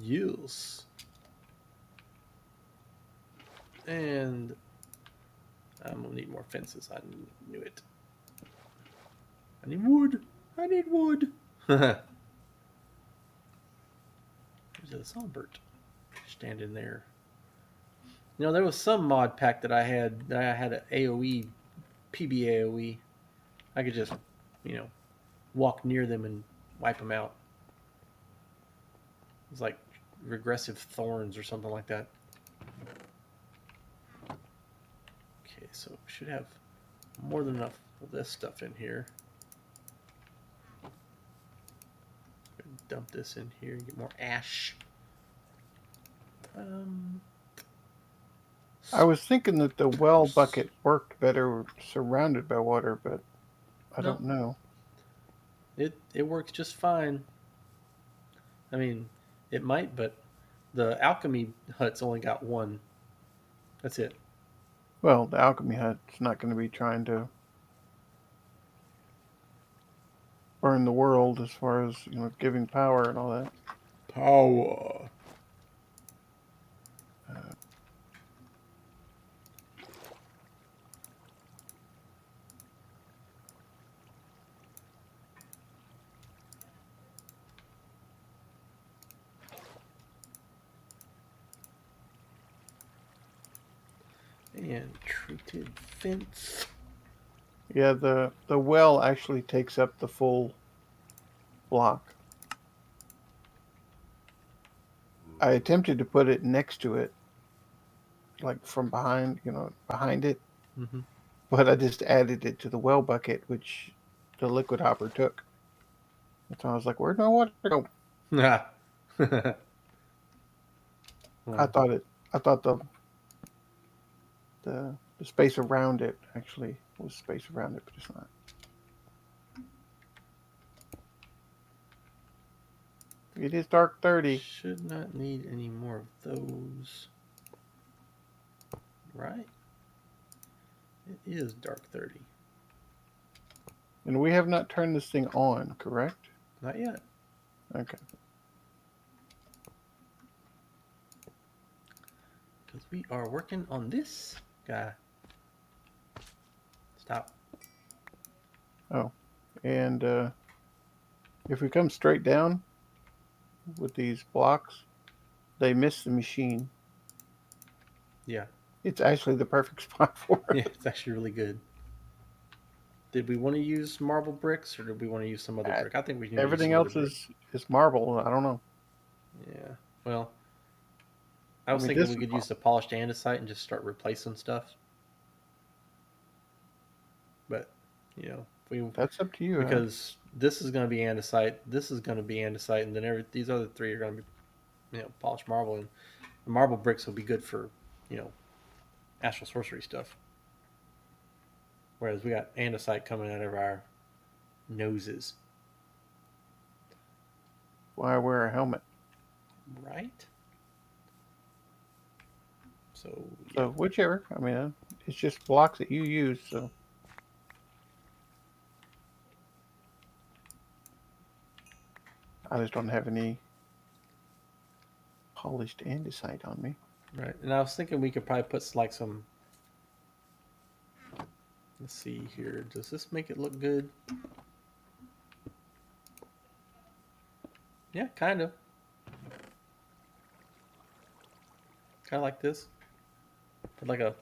Yes. And I'm gonna need more fences. I knew it. I need wood. I need wood. There's a songbird standing there. You know, there was some mod pack that I had an AOE, PB AOE. I could just, you know, walk near them and wipe them out. It's like regressive thorns or something like that. Okay, so we should have more than enough of this stuff in here. Dump this in here and get more ash. I was thinking that the well bucket worked better surrounded by water, but I don't know. It works just fine. I mean, it might, but the alchemy hut's only got one. That's it. Well, the alchemy hut's not going to be trying to burn the world as far as giving power and all that. Power. And treated fence. Yeah, the well actually takes up the full block. I attempted to put it next to it, like from behind, behind it, Mm-hmm. but I just added it to the well bucket, which the liquid hopper took. And so I was like, "Where'd my water go?" well, I thought it. I thought the space around it actually was space around it, but it's not. It is dark 30. should not need any more of those. Right? It is dark 30. And we have not turned this thing on, correct? Not yet. Okay. Because we are working on this guy. Stop. Oh. And if we come straight down with these blocks, they miss the machine. Yeah. It's actually the perfect spot for it. Yeah, it's actually really good. Did we want to use marble bricks or did we want to use some other brick? I think we need Everything to use else some other is marble. I don't know. brick. Yeah. Well, I was thinking we could use the polished andesite and just start replacing stuff. But, that's up to you. Because this is going to be andesite, this is going to be andesite, and then these other three are going to be, polished marble, and the marble bricks will be good for, astral sorcery stuff. Whereas we got andesite coming out of our noses. Why wear a helmet? Right? So, yeah. So whichever. I mean, it's just blocks that you use. So I just don't have any polished andesite on me. Right. And I was thinking we could probably put like some. Let's see here. Does this make it look good? Yeah, kind of. Kind of like this. Put like a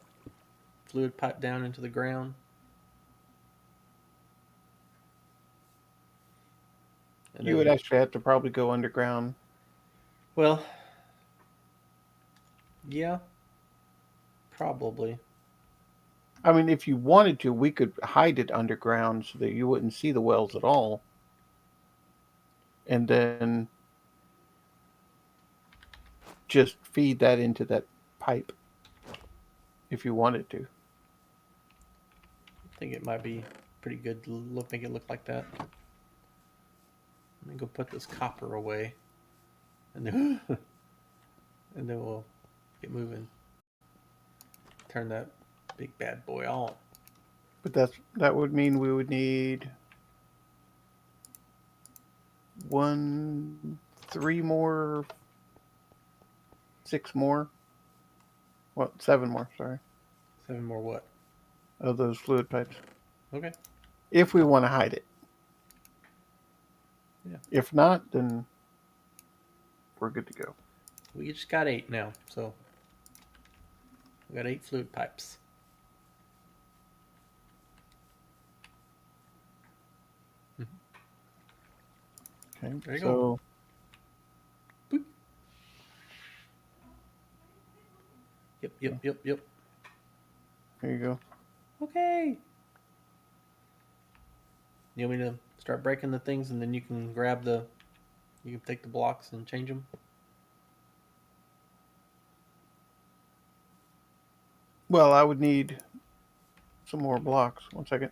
fluid pipe down into the ground. And You would then, actually have to probably go underground. well, yeah, probably. I mean, if you wanted to, we could hide it underground so that you wouldn't see the wells at all. And then just feed that into that pipe if you wanted to. I think it might be pretty good to look, make it look like that. Let me go put this copper away, and then and then we'll get moving. Turn that big bad boy on. But that would mean we would need 3 more, 6 more. Well, 7 more, sorry, 7 more what? of those fluid pipes. Okay. If we want to hide it. Yeah. If not, then we're good to go. We just got 8 now, so we got 8 fluid pipes. Okay, There you so go. Boop. Yep. there you go. Okay. You want me to start breaking the things, and then you can you can take the blocks and change them? Well, I would need some more blocks. 1 second.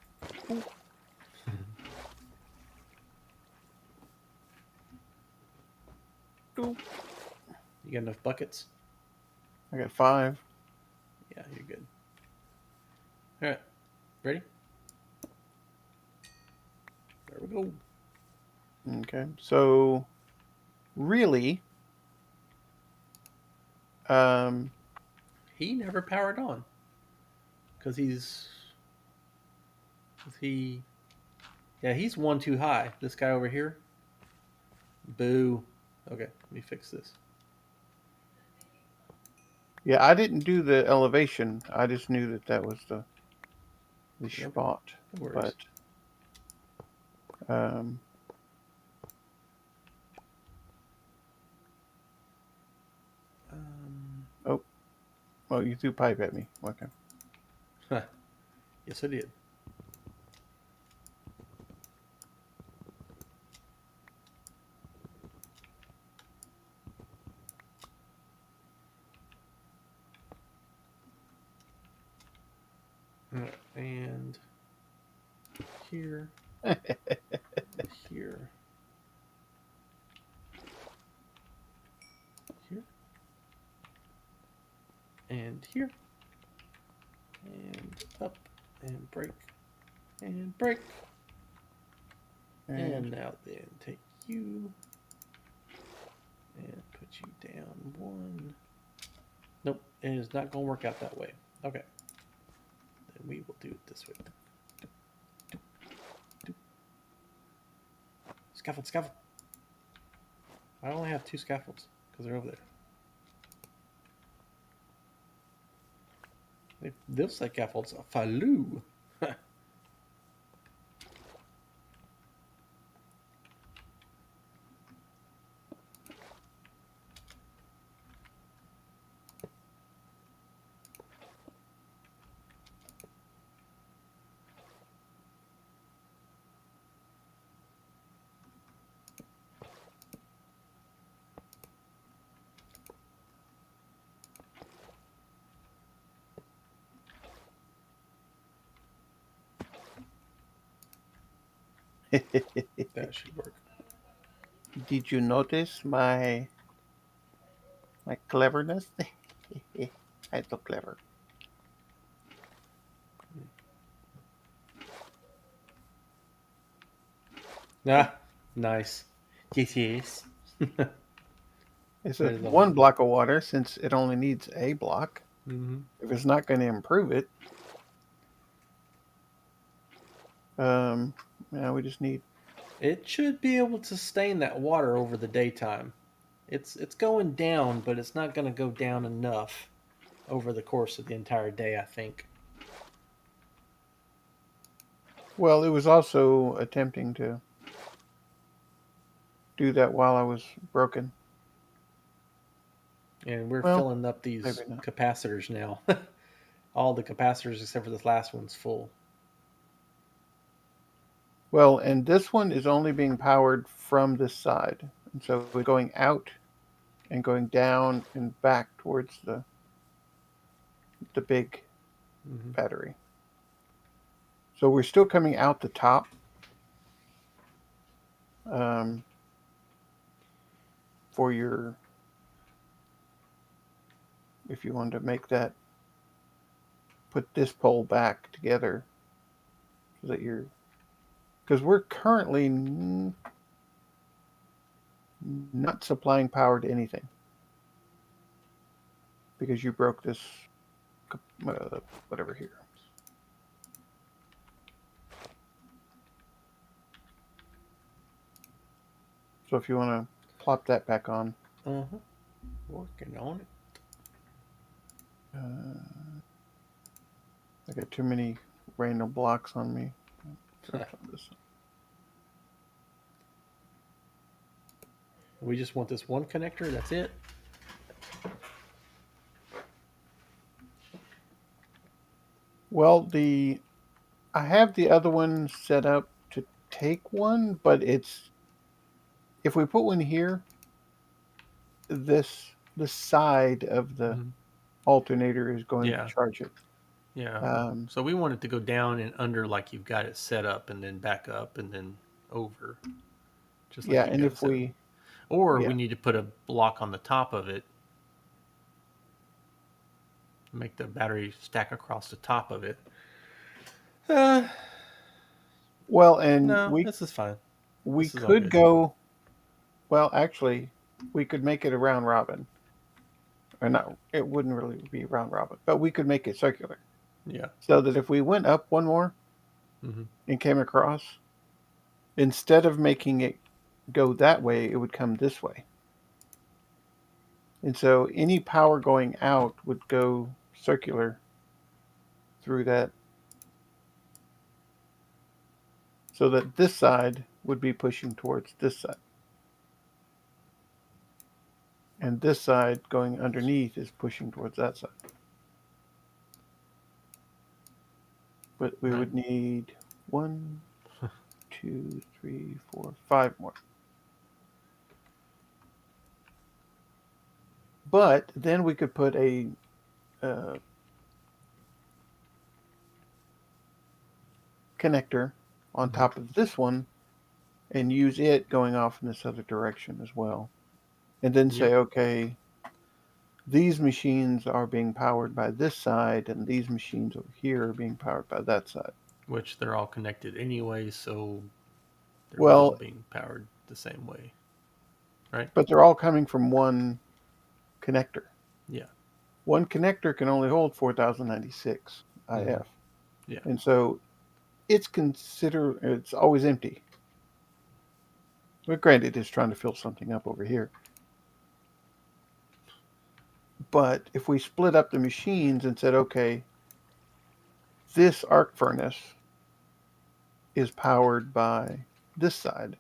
Ooh. You got enough buckets? I got 5. Yeah, you're good. All right. Ready? There we go. Okay, so really, He never powered on because he's one too high. This guy over here. Boo. Okay, let me fix this. yeah, I didn't do the elevation. I just knew that that was the spot. No worries. But oh, you threw pipe at me. Okay. Yes, I did. All right, and here, here, here, and here, and up, and break, and break. And now then, take you and put you down 1. Nope, it is not going to work out that way. Okay. Then we will do it this way. Scaffold, scaffold. I only have 2 scaffolds because they're over there. Those scaffolds are faloo. That should work. Did you notice my cleverness? I'm so clever. Ah, nice. Yes. It That says is a one lot. block of water since it only needs a block. Mm-hmm. If it's not going to improve it, yeah, we just need. It should be able to sustain that water over the daytime. It's going down, but it's not going to go down enough over the course of the entire day, I think. Well, it was also attempting to do that while I was broken. And we're Well, filling up these maybe not. capacitors now. All the capacitors except for this last one's full. Well, and this one is only being powered from this side. And so we're going out and going down and back towards the big Mm-hmm. battery. So we're still coming out the top. Um, for your, if you want to make that, put this pole back together so that you're, because we're currently not supplying power to anything because you broke this, whatever here. So if you want to plop that back on. Uh-huh. Working on it. I got too many random blocks on me. We just want this one connector, that's it. Well, I have the other one set up to take one, but it's if we put one here, this side of the Mm-hmm. alternator is going to Yeah. charge it. Yeah. Um, So we want it to go down and under like you've got it set up and then back up and then over. Just yeah, like you've and got it if set up. we Or yeah we need to put a block on the top of it. Make the battery stack across the top of it. Uh, well, and no, we this is fine. we This is all could good. go well. Actually, we could make it a round robin, or not. It wouldn't really be round robin, but we could make it circular Yeah. so that if we went up one more Mm-hmm. and came across, instead of making it go that way, it would come this way. And so any power going out would go circular through that so that this side would be pushing towards this side. And this side going underneath is pushing towards that side. But we Right. would need 1, 2, 3, 4, 5 more. But then we could put a connector on Mm-hmm. top of this one and use it going off in this other direction as well. And then say, Yep. okay, these machines are being powered by this side, and these machines over here are being powered by that side. Which they're all connected anyway, so they're all Well, being powered the same way. Right? but they're all coming from one connector. Yeah. One connector can only hold 4096 Mm-hmm. IF. Yeah. And so it's always empty. But granted, it's trying to fill something up over here. But if we split up the machines and said, okay, this arc furnace is powered by this side.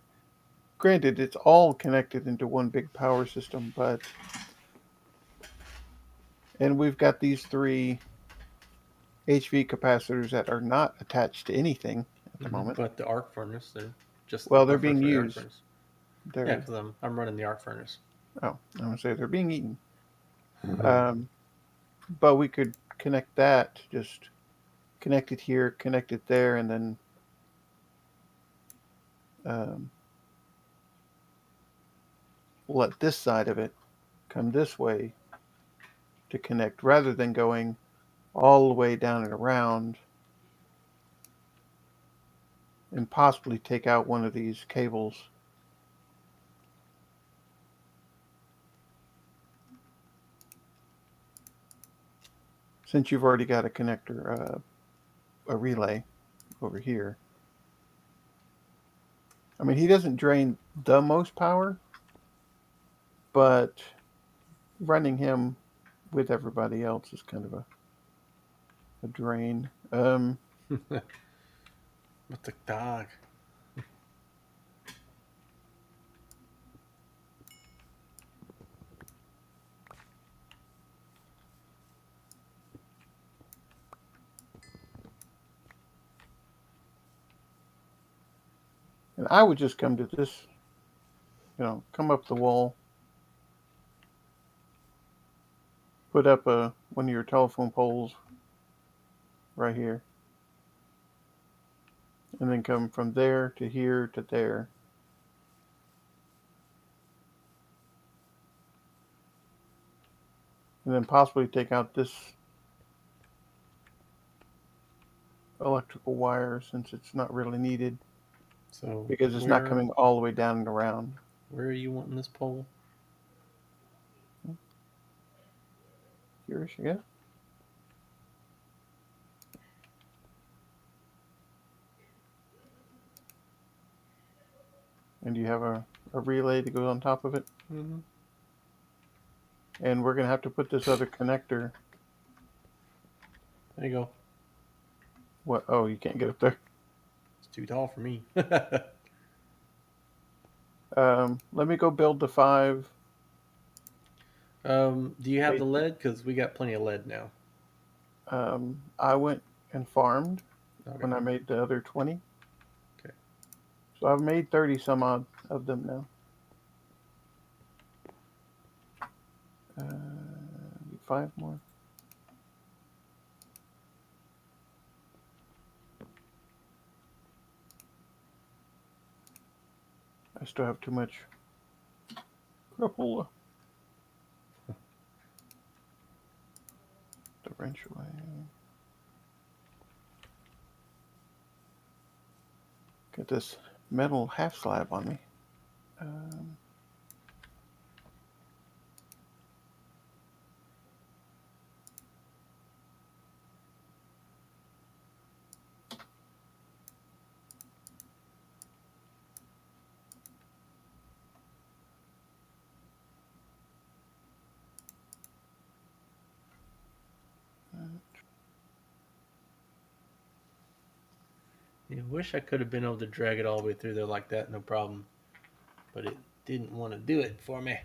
Granted, it's all connected into one big power system, and we've got these 3 HV capacitors that are not attached to anything at the Mm-hmm. moment. But the arc furnace, they're just the Well, they're buffer being for the arc used. furnace. Yeah, because I'm running the arc furnace. I'm going to say they're being eaten. Mm-hmm. But we could connect that, just connect it here, connect it there, and then um, let this side of it come this way to connect rather than going all the way down and around and possibly take out one of these cables. since you've already got a connector, a relay over here. I mean, he doesn't drain the most power, but running him with everybody else is kind of a drain. What the dog? And I would just come to this, come up the wall, put up one of your telephone poles right here, and then come from there to here to there. And then possibly take out this electrical wire since it's not really needed So because it's not coming all the way down and around. Where are you wanting this pole? Curious, yeah. And do you have a relay to go on top of it? Mm-hmm. And we're going to have to put this other connector. There you go. What? Oh, you can't get up there. It's too tall for me. Let me go build the 5. Do you have the lead? Because we got plenty of lead now. I went and farmed Okay. when I made the other 20. Okay. So I've made 30 some odd of them now. Need 5 more. I still have too much crapola. The wrench away. Got this metal half slab on me. I wish I could have been able to drag it all the way through there like that, no problem. But it didn't want to do it for me.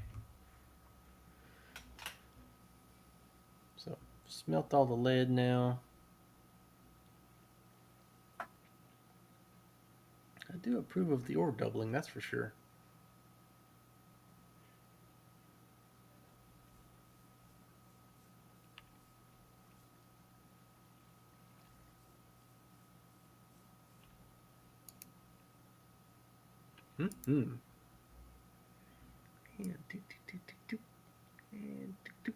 So, smelt all the lead now. I do approve of the ore doubling, that's for sure. Mm-hmm. And doop, doop, doop, doop, doop. And doop, doop.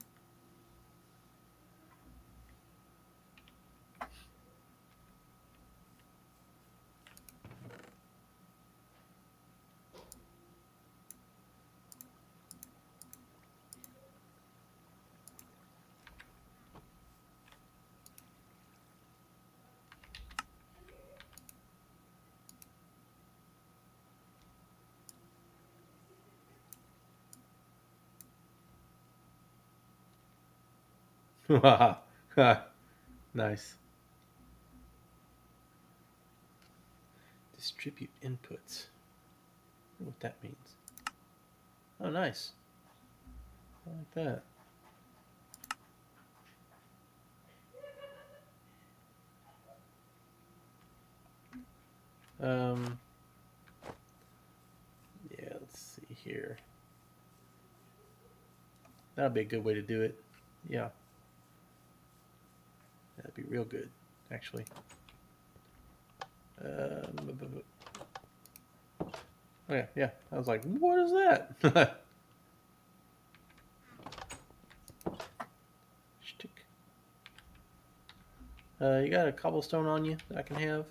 Nice. Distribute inputs. I wonder what that means. Oh, nice. I like that. Yeah, let's see here. That'll be a good way to do it. Yeah. That'd be real good, actually. Oh yeah. I was like, what is that? Shtick. You got a cobblestone on you that I can have?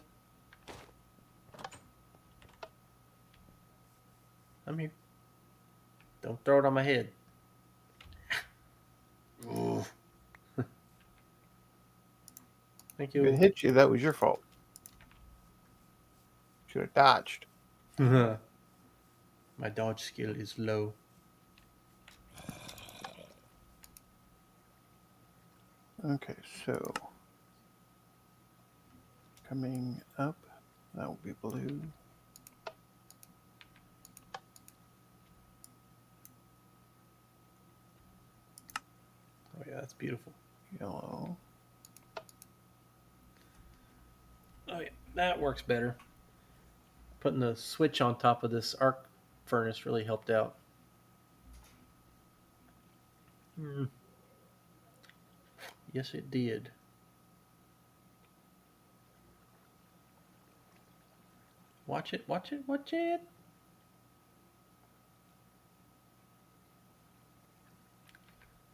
I'm here. Don't throw it on my head. Ooh. Thank If it you. hit you, that was your fault. Should have dodged. My dodge skill is low. Okay, so coming up, that will be blue. Oh yeah, that's beautiful. Yellow. Oh yeah, that works better. Putting the switch on top of this arc furnace really helped out. Yes, it did. Watch it, watch it, watch it.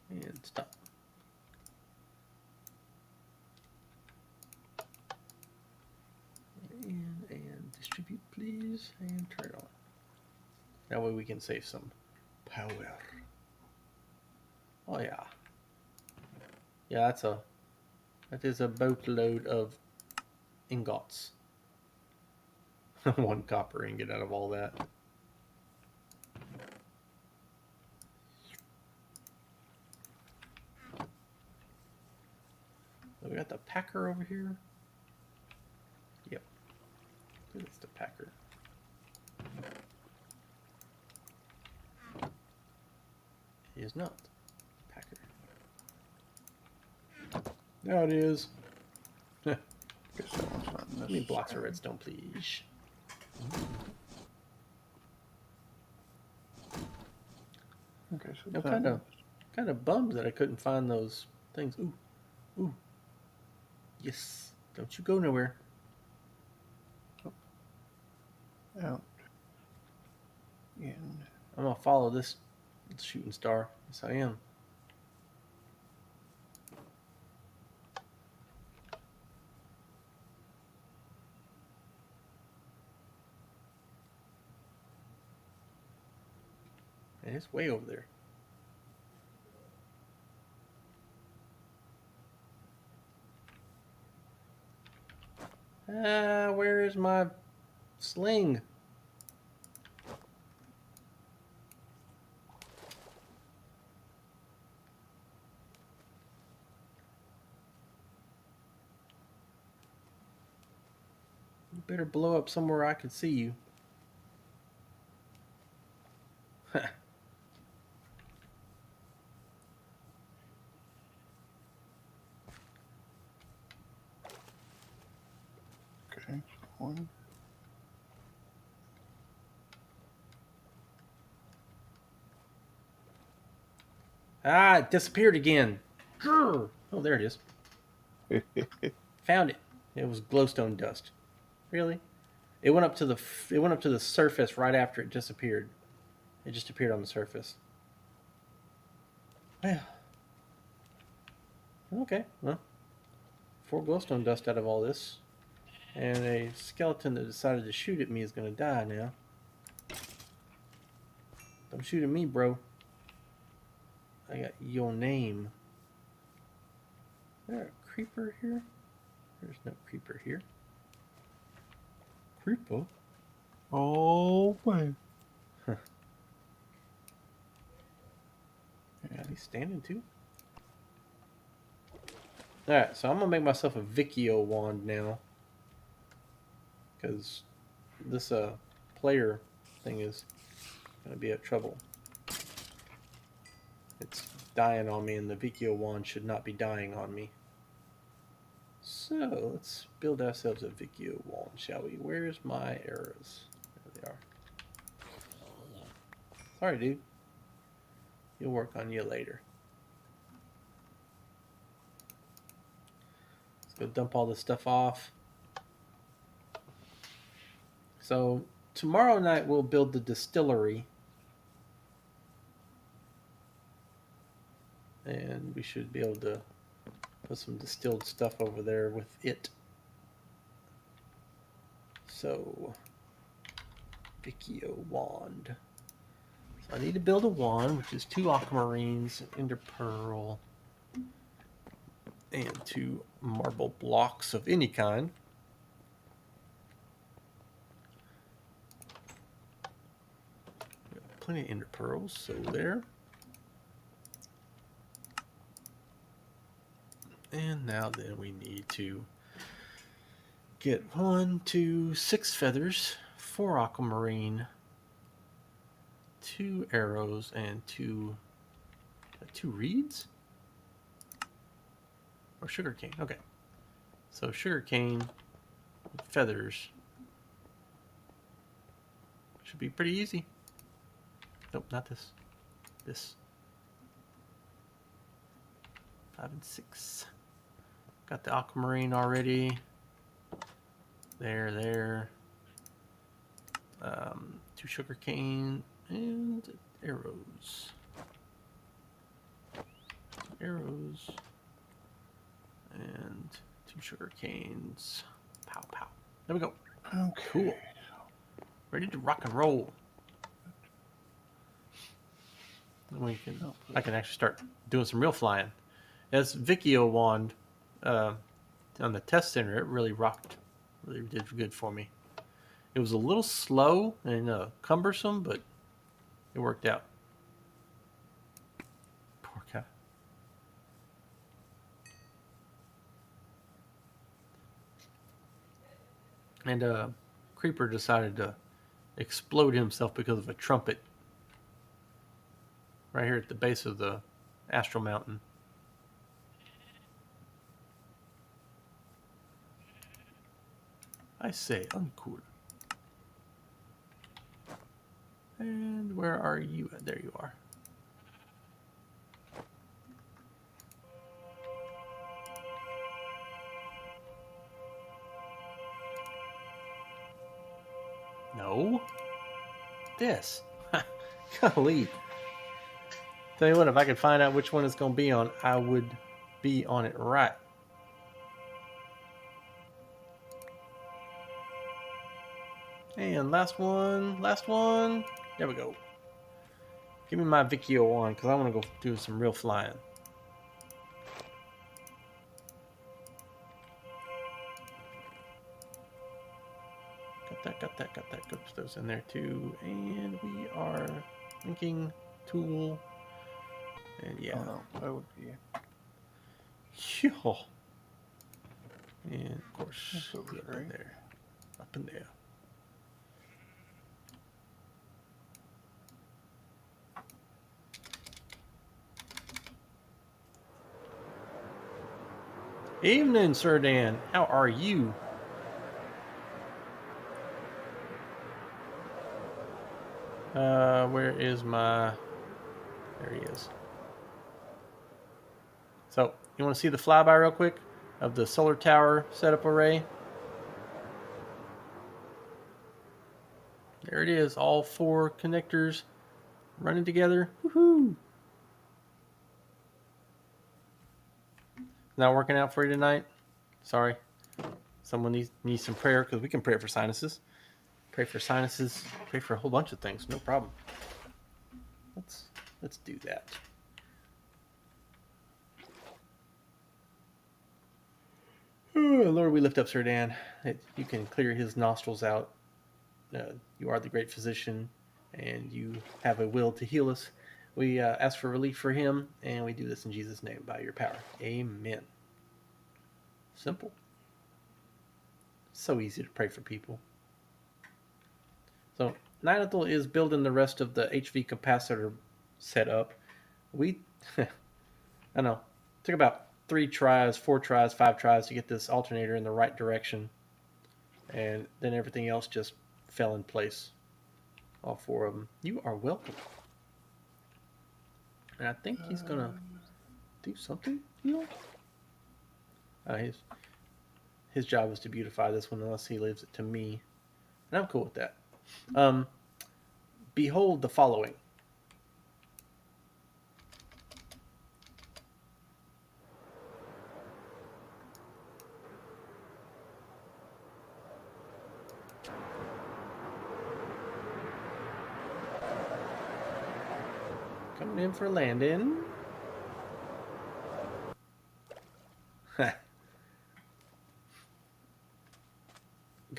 And stop. And distribute, please. And turn it on. That way we can save some power. Oh yeah. Yeah, that is a boatload of ingots. 1 copper ingot out of all that. So we got the packer over here. Yep. It's the packer. It is not packer. There it is. Guess that one's not Give me blocks of necessary. redstone, please. Okay, so I'm that kind of bummed that I couldn't find those things. Ooh, ooh. Yes. Don't you go nowhere. out in. I'm gonna follow this shooting star. Yes, I am. And it's way over there. Ah, where is my sling? You better blow up somewhere I can see you. Okay, one. Ah, it disappeared again. Oh, there it is. Found it. It was glowstone dust. Really? It went up to the surface right after it disappeared. It just appeared on the surface. Well, okay. Well, 4 glowstone dust out of all this, and a skeleton that decided to shoot at me is gonna die now. Don't shoot at me, bro. I got your name. Is there a creeper here? There's no creeper here. Creeper? Oh man. Huh. Yeah, he's standing too. Alright, so I'm gonna make myself a Vicchio wand now. Because this player thing is gonna be at trouble. It's dying on me, and the Vicchio wand should not be dying on me. So let's build ourselves a Vicchio wand, shall we? Where's my arrows? There they are. Sorry, dude. You'll work on you later. Let's go dump all this stuff off. So tomorrow night we'll build the distillery. And we should be able to put some distilled stuff over there with it. So, Vicchio wand. So I need to build a wand, which is 2 aquamarines, ender pearl. And 2 marble blocks of any kind. Plenty of ender pearls, so there. And now then we need to get 1, 2, 6 feathers, 4 aquamarine, 2 arrows, and 2 reeds? Or sugarcane, okay. So sugarcane, feathers. Should be pretty easy. Nope, not this. This. 5 and 6. Got the aquamarine already. There. 2 sugarcane and arrows. Arrows. And 2 sugar canes. Pow, pow. There we go. Okay. Cool. Ready to rock and roll. I can actually start doing some real flying. As Vikio wand on the test center, it really rocked. Really did good for me. It was a little slow and cumbersome, but it worked out. Poor guy. And Creeper decided to explode himself because of a trumpet right here at the base of the Astral Mountain. I say, uncool. And where are you? There you are. No. This. Golly. Tell you what, if I could find out which one it's going to be on, I would be on it right. And last one. There we go. Give me my Vikio on, because I want to go do some real flying. Got that. Put those in there too. And we are linking tool. And yeah. Oh, no, that would be. Yo. And of course, That's up in there. Up in there. Evening, Sir Dan. How are you? Where is my... There he is. So, you want to see the flyby real quick of the solar tower setup array? There it is, all 4 connectors running together. Woohoo! Not working out for you tonight? Sorry. Someone needs some prayer, because we can pray for sinuses. Pray for sinuses. Pray for a whole bunch of things. No problem. Let's do that. Oh, Lord, we lift up Sir Dan. You can clear his nostrils out. You are the great physician, and you have a will to heal us. We ask for relief for him, and we do this in Jesus' name by your power. Amen. Simple. So easy to pray for people. So, Ninathal is building the rest of the HV capacitor setup. I don't know, took about 3 tries, 4 tries, 5 tries to get this alternator in the right direction. And then everything else just fell in place. All 4 of them. You are welcome. And I think he's going to do something, you know? His job is to beautify this one unless he leaves it to me. And I'm cool with that. Behold the following. Coming in for landing.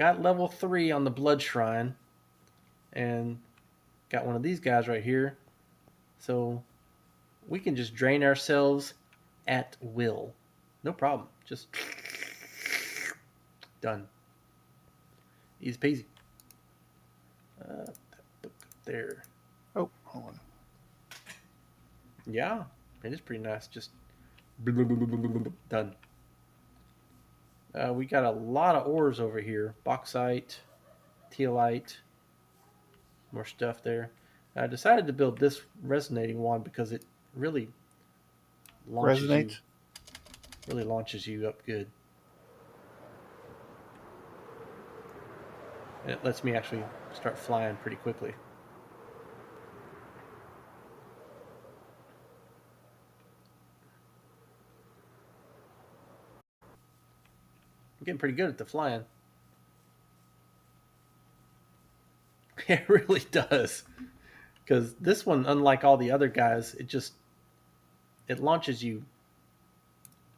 got level 3 on the blood shrine, and got one of these guys right here. So we can just drain ourselves at will. No problem. Just done. Easy peasy. That book up there. Oh, hold on. Yeah, it is pretty nice. Just done. We got a lot of ores over here. Bauxite, teolite, more stuff there. I decided to build this resonating one because it really Resonates. launches you up good. And it lets me actually start flying pretty quickly. I'm getting pretty good at the flying. It really does. Because this one, unlike all the other guys, it launches you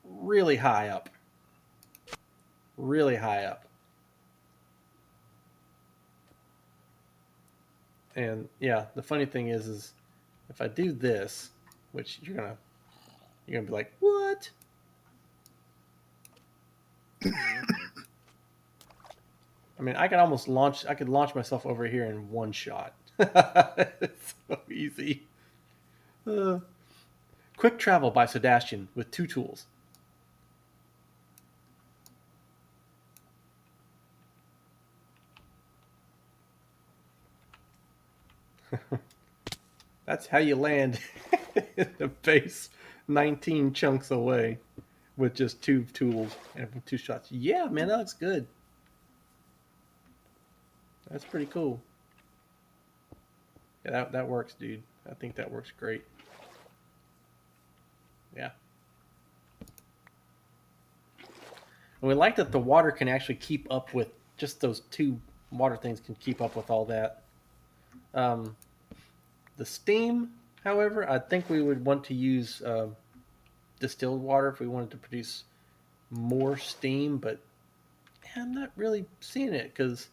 really high up. Really high up. And yeah, the funny thing is if I do this, which you're gonna be like, what? I mean, I could launch myself over here in one shot. It's so easy. Quick travel by Sebastian with 2 tools. That's how you land in the base 19 chunks away with just 2 tools and 2 shots. Yeah, man, that looks good. That's pretty cool. Yeah, that works, dude. I think that works great. Yeah. And we like that the water can actually keep up with, just those 2 water things can keep up with all that. The steam, however, I think we would want to use distilled water if we wanted to produce more steam, but I'm not really seeing it because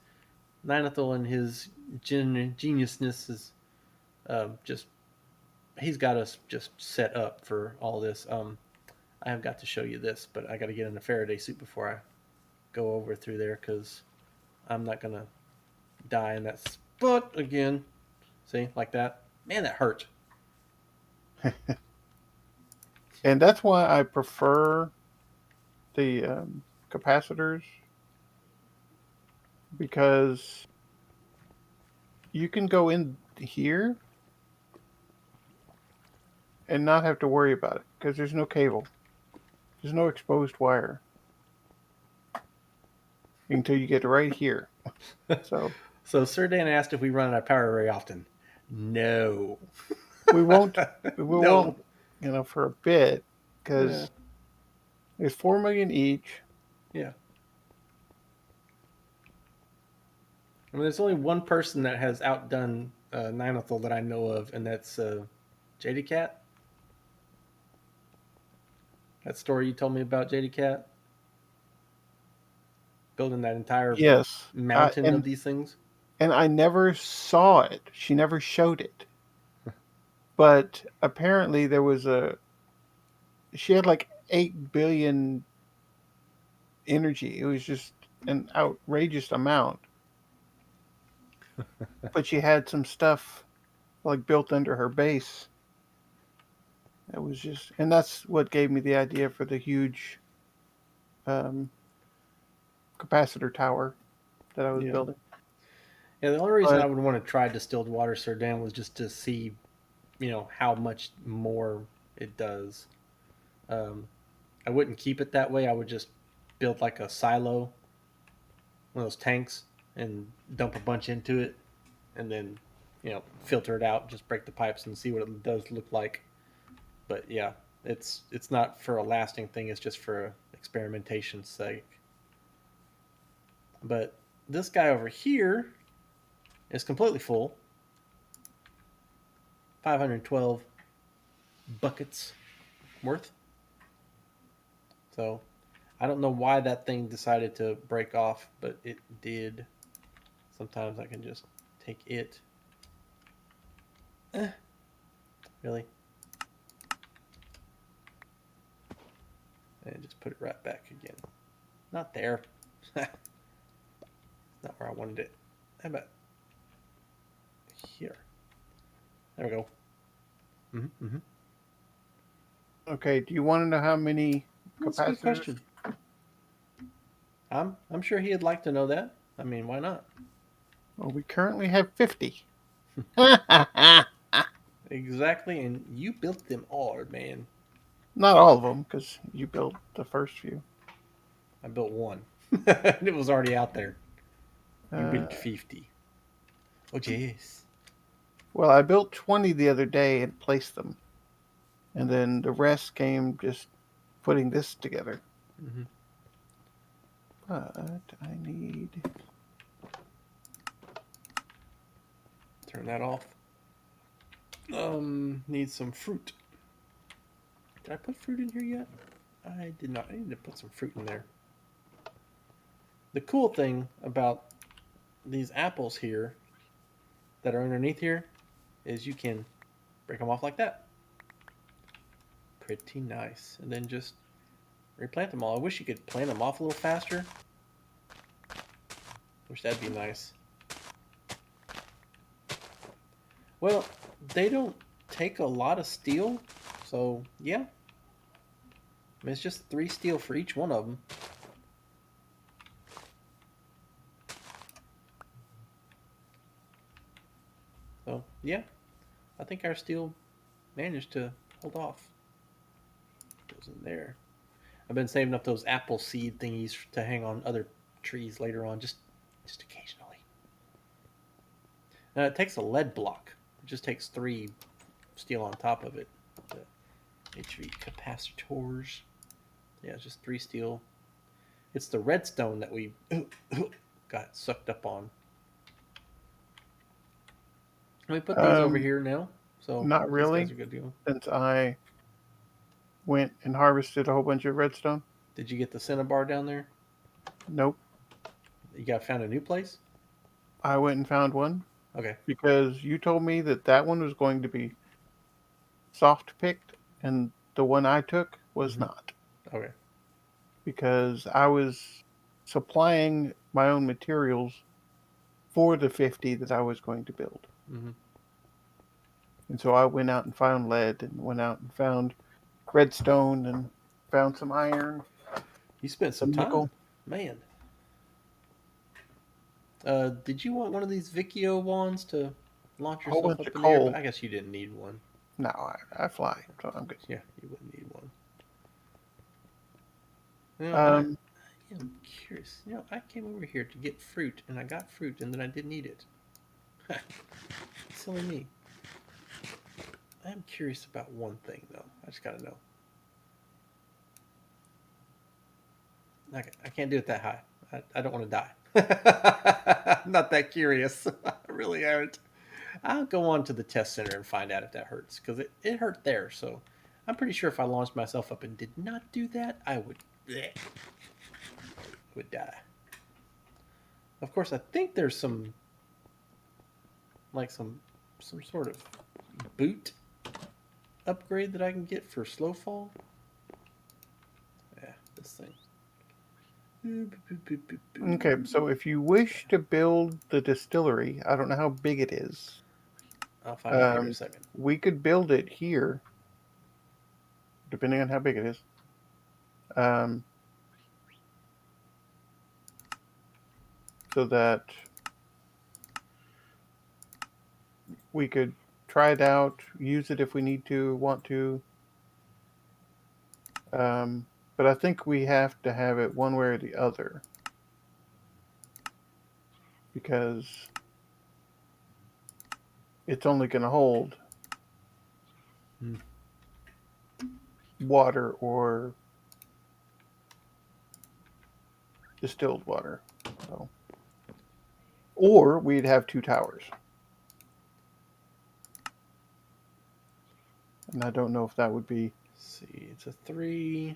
Ninethal and his geniusness is just, he's got us just set up for all this. I have got to show you this, but I got to get in a Faraday suit before I go over through there because I'm not going to die in that spot again. See, like that. Man, that hurt. And that's why I prefer the capacitors, because you can go in here and not have to worry about it because there's no cable. There's no exposed wire until you get right here. So Sir Dan asked if we run out of power very often. No. We won't. We No. won't, for a bit, because Yeah. there's 4 million each. Yeah. I mean, there's only one person that has outdone Ninethal that I know of, and that's JD Cat. That story you told me about JD Cat? Building that entire Yes. mountain of these things? And I never saw it. She never showed it. But apparently she had like 8 billion energy. It was just an outrageous amount. But she had some stuff like built under her base. It was just, and that's what gave me the idea for the huge capacitor tower that I was building. Yeah, the only reason I would want to try distilled water, Sir Dan, was just to see, how much more it does. I wouldn't keep it that way. I would just build like a silo, one of those tanks, and dump a bunch into it, and then, filter it out, just break the pipes and see what it does look like. But yeah, it's not for a lasting thing. It's just for experimentation's sake. But this guy over here is completely full. 512 buckets worth. So I don't know why that thing decided to break off, but it did. Sometimes I can just take it. Really? And just put it right back again. Not there. Not where I wanted it. How about here? There we go. Okay, do you want to know how many That's a good capacitors? question. I'm sure he'd like to know that. I mean, why not? Well, we currently have 50. Exactly, and you built them all, man. Not all of them, because you built the first few. I built one. It was already out there. You Uh, built 50. Oh, jeez. well, I built 20 the other day and placed them. And then the rest came just putting this together. Mm-hmm. But I need... Turn that off. Need some fruit. Did I put fruit in here yet? I did not. I need to put some fruit in there. The cool thing about these apples here that are underneath here is you can break them off like that. Pretty nice. And then just replant them all. I wish you could plant them off a little faster. Wish that'd be nice. Well, they don't take a lot of steel, so yeah. I mean, it's just 3 steel for each one of them. So yeah, I think our steel managed to hold off. Goes in there. I've been saving up those apple seed thingies to hang on other trees later on, just occasionally. Now it takes a lead block. It just takes 3 steel on top of it. The HV capacitors. Yeah, it's just 3 steel. It's the redstone that we got sucked up on. We put these over here now, so Not these guys really, are good to go. since I went and harvested a whole bunch of redstone. Did you get the cinnabar down there? Nope. You got found a new place? I went and found one Okay. because you told me that that one was going to be soft picked and the one I took was not. Okay. Because I was supplying my own materials for the 50 that I was going to build. Mm-hmm. And so I went out and found lead and went out and found redstone and found some iron, You spent some some time, nickel. man. Did you want one of these Vicchio wands to launch A whole yourself bunch up of in the air? But coal. I guess you didn't need one. No, I fly, so I'm good. Yeah, you wouldn't need one. You know, I Um, am curious. You know, I came over here to get fruit, and I got fruit, and then I didn't eat it. Silly me. I am curious about one thing, though. I just gotta know. I can't do it that high. I don't want to die. I'm not that curious. I really aren't. I'll go on to the test center and find out if that hurts, because it hurt there. So I'm pretty sure if I launched myself up and did not do that, I would die. Of course, I think there's some like some sort of boot upgrade that I can get for slow fall. Yeah, this thing. okay, so if you wish to build the distillery, I don't know how big it is. I'll find out here in a second. We could build it here, depending on how big it is. So that we could try it out, use it if we need to, want to. But I think we have to have it one way or the other. Because it's only going to hold water or distilled water. So. Or we'd have 2 towers. And I don't know if that would be... Let's see, it's a 3.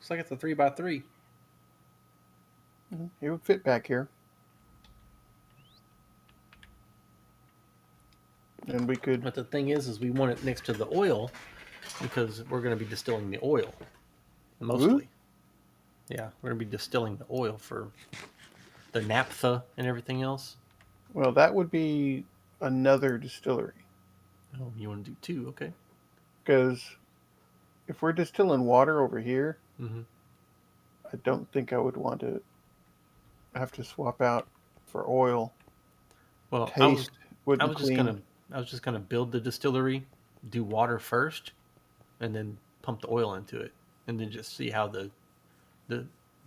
Looks like it's a 3x3. It would fit back here. And we could... But the thing is we want it next to the oil because we're going to be distilling the oil. Mostly. Yeah, we're going to be distilling the oil for the naphtha and everything else. Well, that would be another distillery. Oh, you want to do two? Okay. Because if we're distilling water over here, Mm-hmm. I don't think I would want to have to swap out for oil. Well, Taste wouldn't I was clean. just gonna build the distillery, do water first, and then pump the oil into it, and then just see how the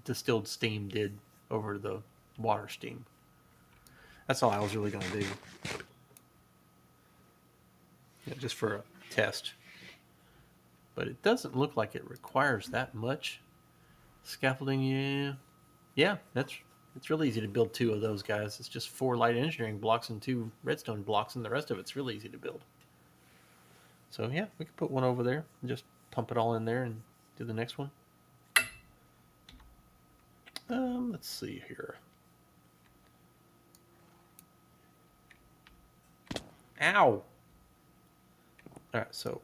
distilled steam did over the water steam. That's all I was really gonna do. Yeah, just for a test. But it doesn't look like it requires that much scaffolding. Yeah, it's really easy to build two of those guys. It's just 4 light engineering blocks and 2 redstone blocks, and the rest of it's really easy to build. So yeah, we could put one over there and just pump it all in there and do the next one. Let's see here. Ow! Alright, so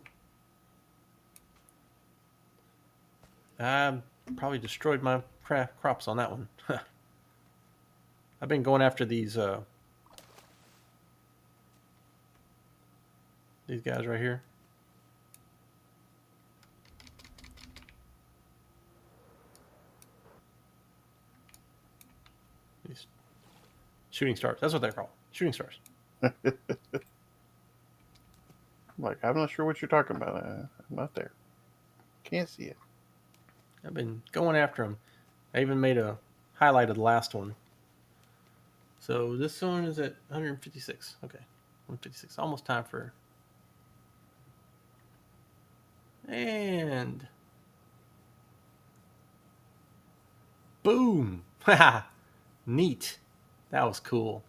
I probably destroyed my crops on that one. I've been going after these guys right here. These shooting stars. That's what they're called. Shooting stars. Like, I'm not sure what you're talking about. I'm not there. Can't see it. I've been going after them. I even made a highlight of the last one. So this one is at 156. Okay, 156. Almost time for... And... Boom! Haha! Neat. That was cool.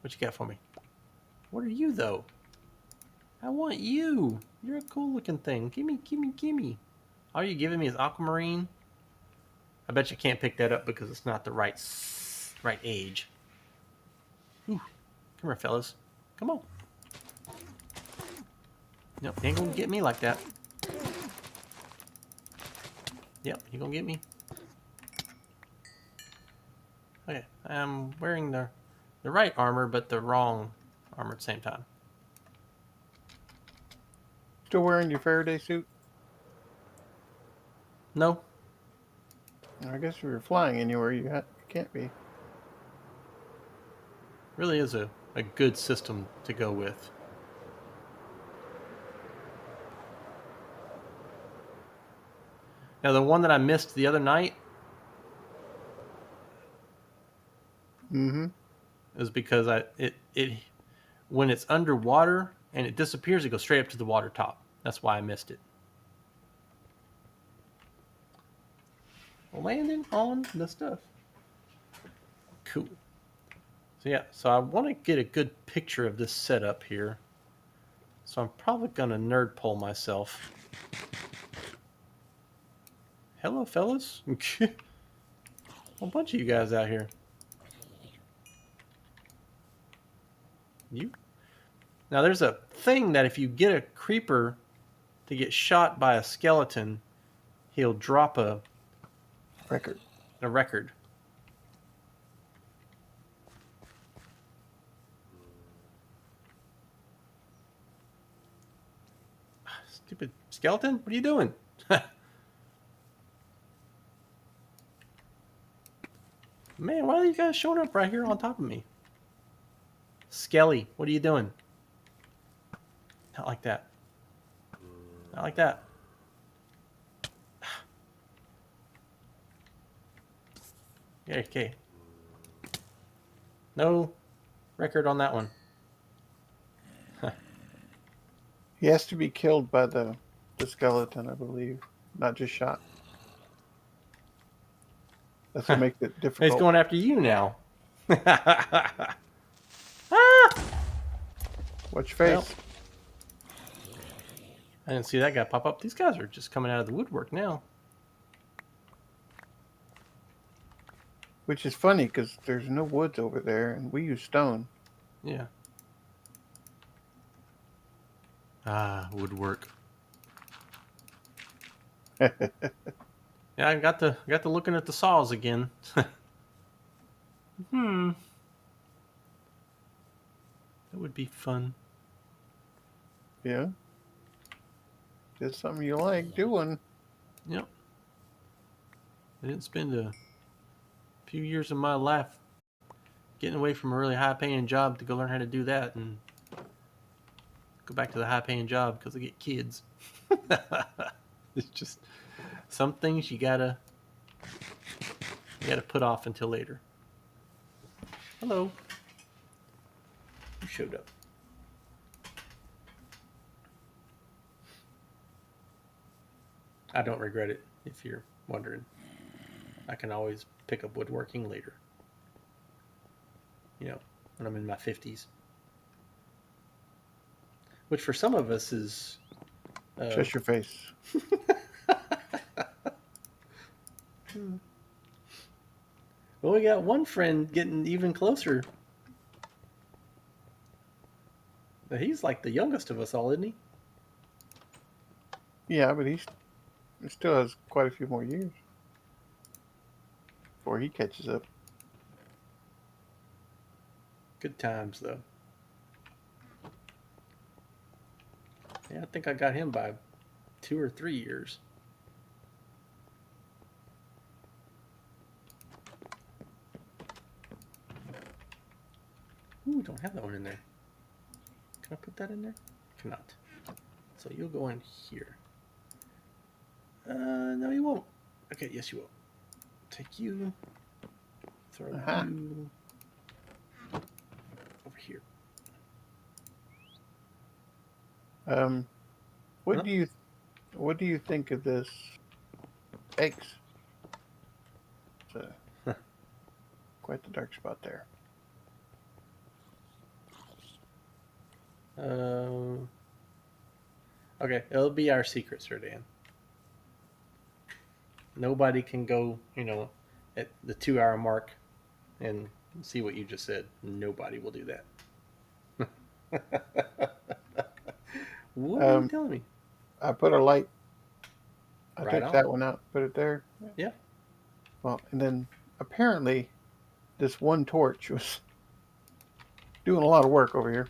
What you got for me? What are you, though? I want you. You're a cool looking thing. Gimme, gimme, gimme. All you're giving me is aquamarine. I bet you can't pick that up because it's not the right age. Ooh. Come here, fellas. Come on. Nope, you ain't gonna get me like that. Yep, you gonna get me. Okay, I'm wearing the right armor, but the wrong armor at the same time. Still wearing your Faraday suit? No. I guess if you're flying anywhere, you can't be. Really is a good system to go with. Now, the one that I missed the other night is because it when it's underwater and it disappears, it goes straight up to the water top. That's why I missed it. Landing on the stuff. Cool. So yeah, so I want to get a good picture of this setup here. So I'm probably going to nerd pole myself. Hello, fellas. A bunch of you guys out here. You. Now there's a thing that if you get a creeper to get shot by a skeleton, he'll drop a record. Stupid skeleton, what are you doing? Man, why are you guys showing up right here on top of me? Skelly, what are you doing? Not like that. Not like that. Yeah, okay. No record on that one. He has to be killed by the skeleton, I believe, not just shot. That's what makes it difficult. He's going after you now. Watch your face. Well, I didn't see that guy pop up. These guys are just coming out of the woodwork now. Which is funny because there's no woods over there, and we use stone. Yeah. Ah, woodwork. Yeah, Yeah, I got to looking at the saws again. Hmm, that would be fun. it's something you like doing. Yep. I didn't spend a few years of my life getting away from a really high paying job to go learn how to do that and go back to the high paying job because I get kids. It's just some things you gotta put off until later. Hello. You showed up. I don't regret it, if you're wondering. I can always pick up woodworking later. You know, when I'm in my 50s. Which for some of us is. Shut your face. Well, we got one friend getting even closer. He's like the youngest of us all, isn't he? Yeah, but he still has quite a few more years before he catches up. Good times, though. Yeah, I think I got him by 2 or 3 years. Ooh, don't have that one in there. Can I put that in there? Cannot. So you'll go in here. No, you won't. Okay, yes, you will. Take you. Throw you over here. What Huh? do you think of this eggs? It's quite the dark spot there. Okay, it'll be our secret, Sir Dan. Nobody can go, at the 2 hour mark and see what you just said. Nobody will do that. What are you telling me? I put a light. I Right took on. that one out, put it there. Yeah. Well, and then apparently this one torch was doing a lot of work over here.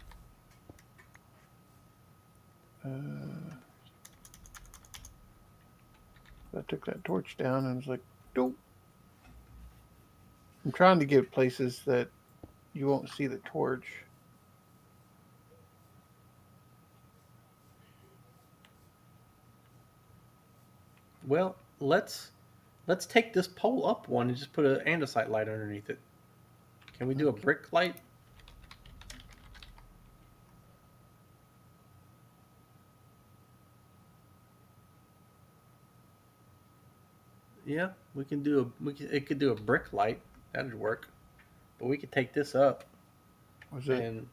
I took that torch down and was like, nope. I'm trying to get places that you won't see the torch. Well, let's take this pole up one and just put an andesite light underneath it. Can we do a brick light? Yeah, we can do it could do a brick light. That'd work. But we could take this up Was it? and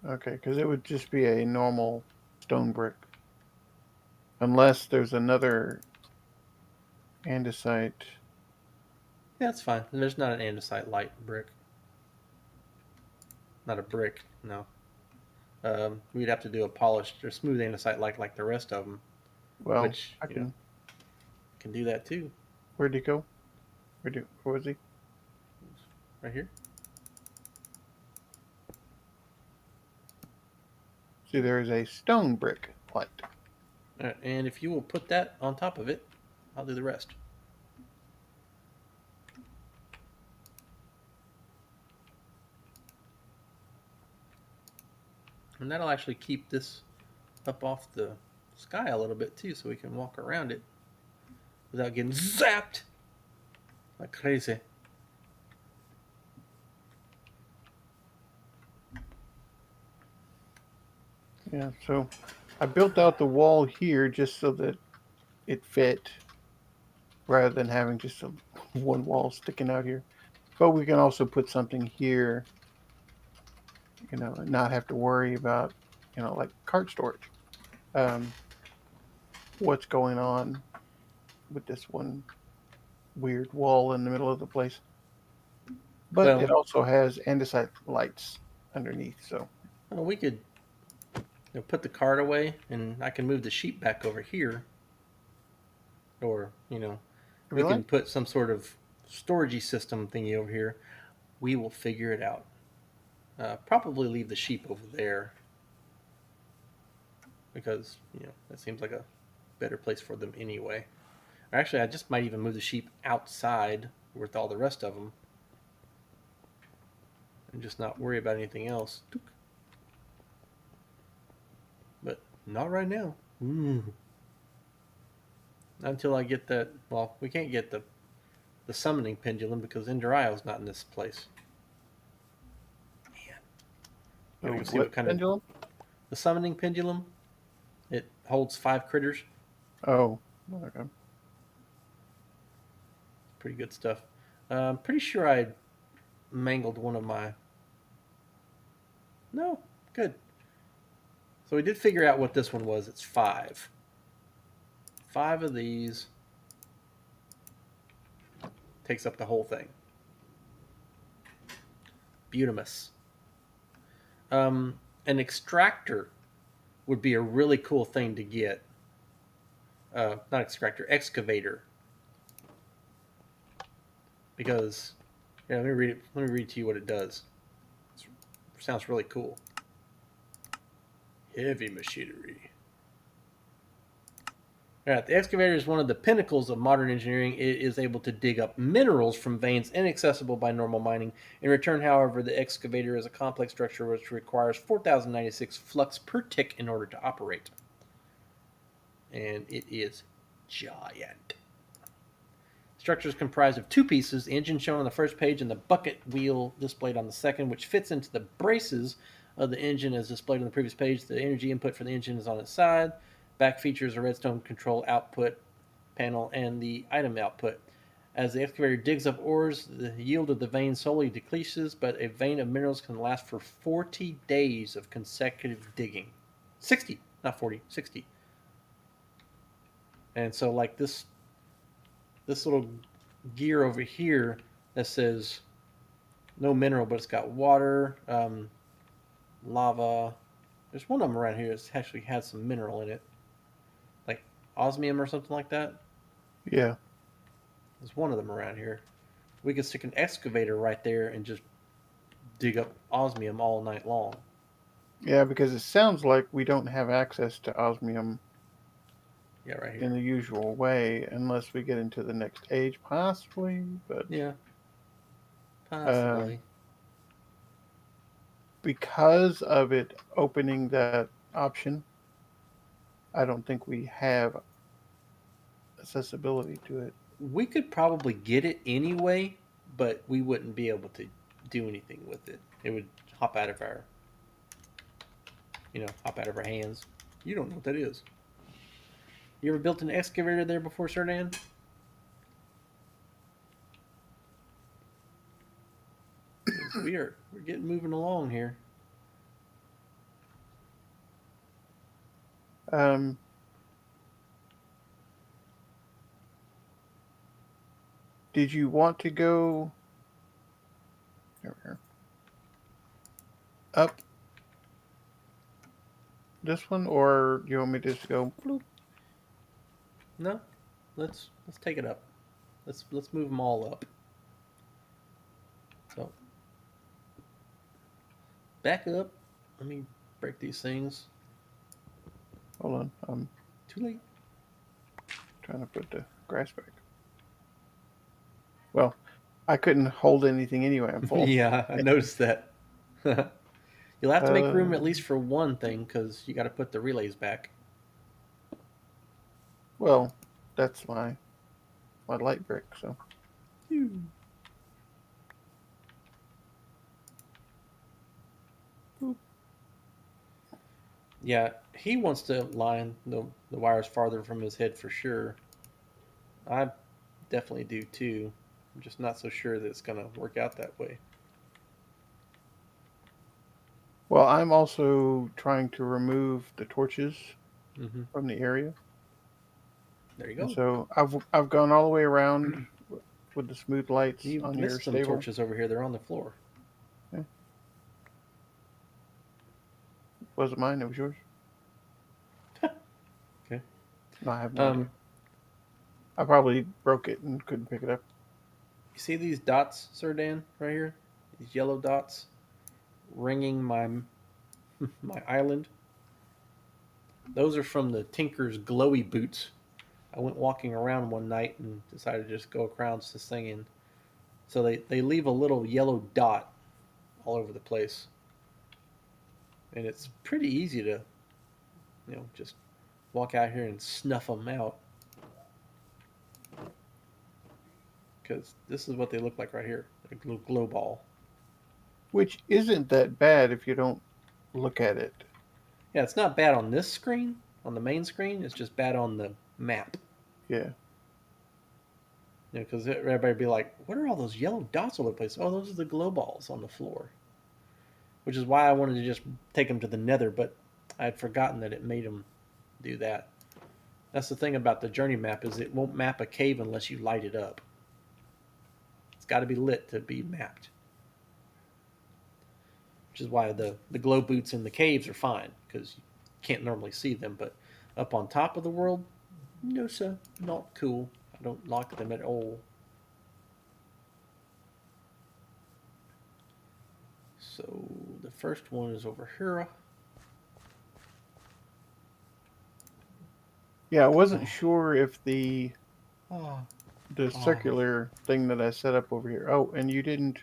Okay, because it would just be a normal stone brick. Unless there's another andesite. yeah, that's fine. There's not an andesite light brick. Not a brick, no. We'd have to do a polished or smooth andesite like the rest of them, Well, which I can. can do that too. Where'd he go? Where was he? Right here. See, there is a stone brick light. All right, and if you will put that on top of it, I'll do the rest. And that'll actually keep this up off the sky a little bit too, so we can walk around it without getting zapped like crazy. Yeah, so I built out the wall here just so that it fit rather than having just one wall sticking out here. But we can also put something here, and not have to worry about, like cart storage. What's going on with this one weird wall in the middle of the place. But it Well, also has andesite lights underneath, so we could put the cart away, and I can move the sheep back over here, or we really? can put some sort of storagey system thingy over here. We will figure it out. Probably leave the sheep over there because that seems like a better place for them anyway. Or actually, I just might even move the sheep outside with all the rest of them, and just not worry about anything else. But not right now. Until I get that. Well, we can't get the summoning pendulum because Indorio's not in this place. Man, So gotta go see what what kind of pendulum? the summoning pendulum. It holds 5 critters. Oh, okay. Pretty good stuff. I'm pretty sure I mangled one of my. No, good. So we did figure out what this one was. It's 5. 5 of these takes up the whole thing. Beautimus. An extractor would be a really cool thing to get. Not extractor, excavator. Because, let me read it. Let me read to you what it does. It sounds really cool. Heavy machinery. All right, the excavator is one of the pinnacles of modern engineering. It is able to dig up minerals from veins inaccessible by normal mining. In return, however, the excavator is a complex structure which requires 4,096 flux per tick in order to operate. And it is giant. The structure is comprised of 2 pieces, the engine shown on the first page and the bucket wheel displayed on the second, which fits into the braces of the engine as displayed on the previous page. The energy input for the engine is on its side. Back features a redstone control output panel and the item output. As the excavator digs up ores, the yield of the vein slowly decreases, but a vein of minerals can last for 40 days of consecutive digging. 60, not 40, 60. And so like this little gear over here that says no mineral, but it's got water, lava. There's one of them around here that actually has some mineral in it, like osmium or something like that. Yeah. There's one of them around here. We could stick an excavator right there and just dig up osmium all night long. Yeah, because it sounds like we don't have access to osmium Yeah, right in here. the usual way unless we get into the next age, possibly. But Yeah, um, possibly. because of it opening that option, I don't think we have accessibility to it. We could probably get it anyway, but we wouldn't be able to do anything with it. It would hop out of our, hop out of our hands. You don't know what that is. You ever built an excavator there before, Sir Dan? We're getting moving along here. Um, did you want to go up this one, or do you want me to just go? Bloop? No, let's take it up. Let's move them all up. So back up. Let me break these things. Hold on, I'm Too late. trying to put the grass back. Well, I couldn't hold anything anyway. I'm full. Yeah, I noticed that. You'll have to make room at Uh, least for one thing because you got to put the relays back. well, that's my light brick. So Yeah, he wants to line the wires farther from his head for sure. I definitely do too. I'm just not so sure that it's going to work out that way. well, I'm also trying to remove the torches Mm-hmm. from the area. There you And go. so I've gone all the way around with the smooth lights You on your missed some stable. torches over here. They're on the floor. Yeah. Wasn't mine. It was yours. Okay. No, I have no idea. I probably broke it and couldn't pick it up. You see these dots, Sir Dan, right here? These yellow dots ringing my my island. Those are from the Tinker's glowy boots. I went walking around one night and decided to just go across this thing, and so they leave a little yellow dot all over the place, and it's pretty easy to just walk out here and snuff them out, because this is what they look like right here, a little glow ball. Which isn't that bad if you don't look at it. Yeah, it's not bad on this screen, on the main screen. It's just bad on the map. Yeah. Because everybody be like, "What are all those yellow dots all over the place?" Oh, those are the glow balls on the floor. Which is why I wanted to just take them to the Nether, but I had forgotten that it made them do that. That's the thing about the journey map, is it won't map a cave unless you light it up. It's got to be lit to be mapped. Which is why the glow boots in the caves are fine, because you can't normally see them. But up on top of the world, no sir, not cool. I don't like them at all. So the first one is over here. Yeah, I wasn't sure if the Oh, circular thing that I set up over here. Oh, and you didn't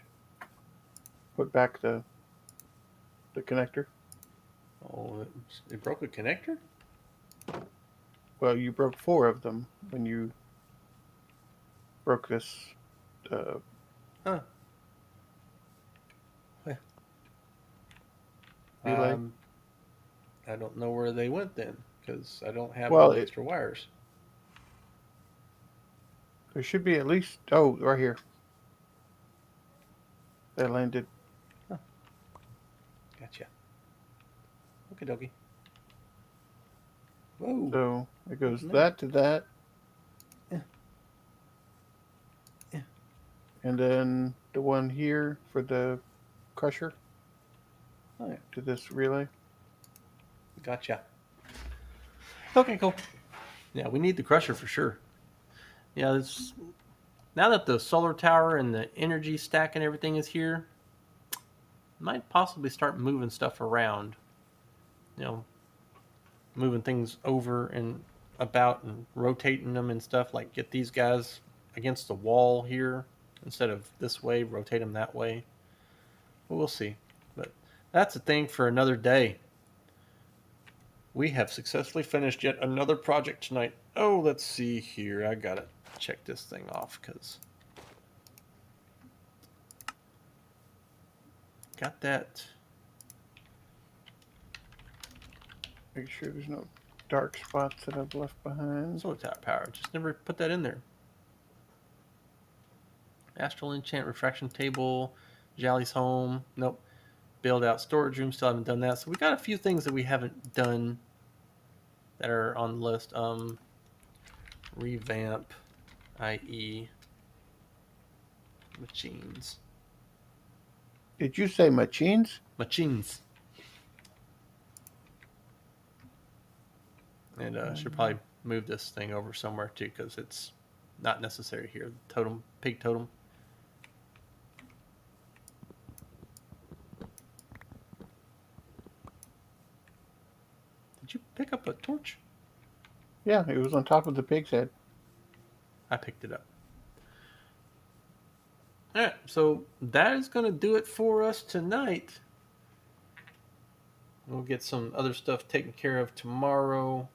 put back the connector? oh, it broke a connector? Well, you broke 4 of them when you broke this Huh. relay. I don't know where they went then, because I don't have Well, all the extra wires. There should be at least... Oh, right here. They landed. Huh. Gotcha. Okie dokie. Whoa. So it goes that to that. Yeah. Yeah. And then the one here for the crusher. Oh, yeah. To this relay. Gotcha. Okay, cool. Yeah, we need the crusher for sure. Yeah, now that the solar tower and the energy stack and everything is here, might possibly start moving stuff around. Moving things over and about and rotating them and stuff. Like get these guys against the wall here instead of this way, rotate them that way. But we'll see. But that's a thing for another day. We have successfully finished yet another project tonight. Oh, let's see here. I gotta check this thing off because got that. Make sure there's no dark spots that I've left behind. Solar tower power. Just never put that in there. Astral enchant, refraction table, Jolly's home. Nope. Build out storage room. Still haven't done that. So we got a few things that we haven't done that are on the list. Revamp, i.e. machines. Did you say machines? Machines. And should probably move this thing over somewhere too, because it's not necessary here. Totem, pig totem. Did you pick up a torch? Yeah, it was on top of the pig's head. I picked it up. Alright, so that is going to do it for us tonight. We'll get some other stuff taken care of tomorrow.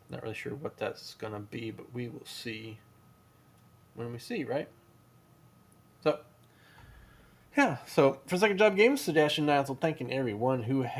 Not really sure what that's going to be, but we will see when we see, right? So, yeah. So, for Second Job Games, Sebastian Niles, thanking everyone who has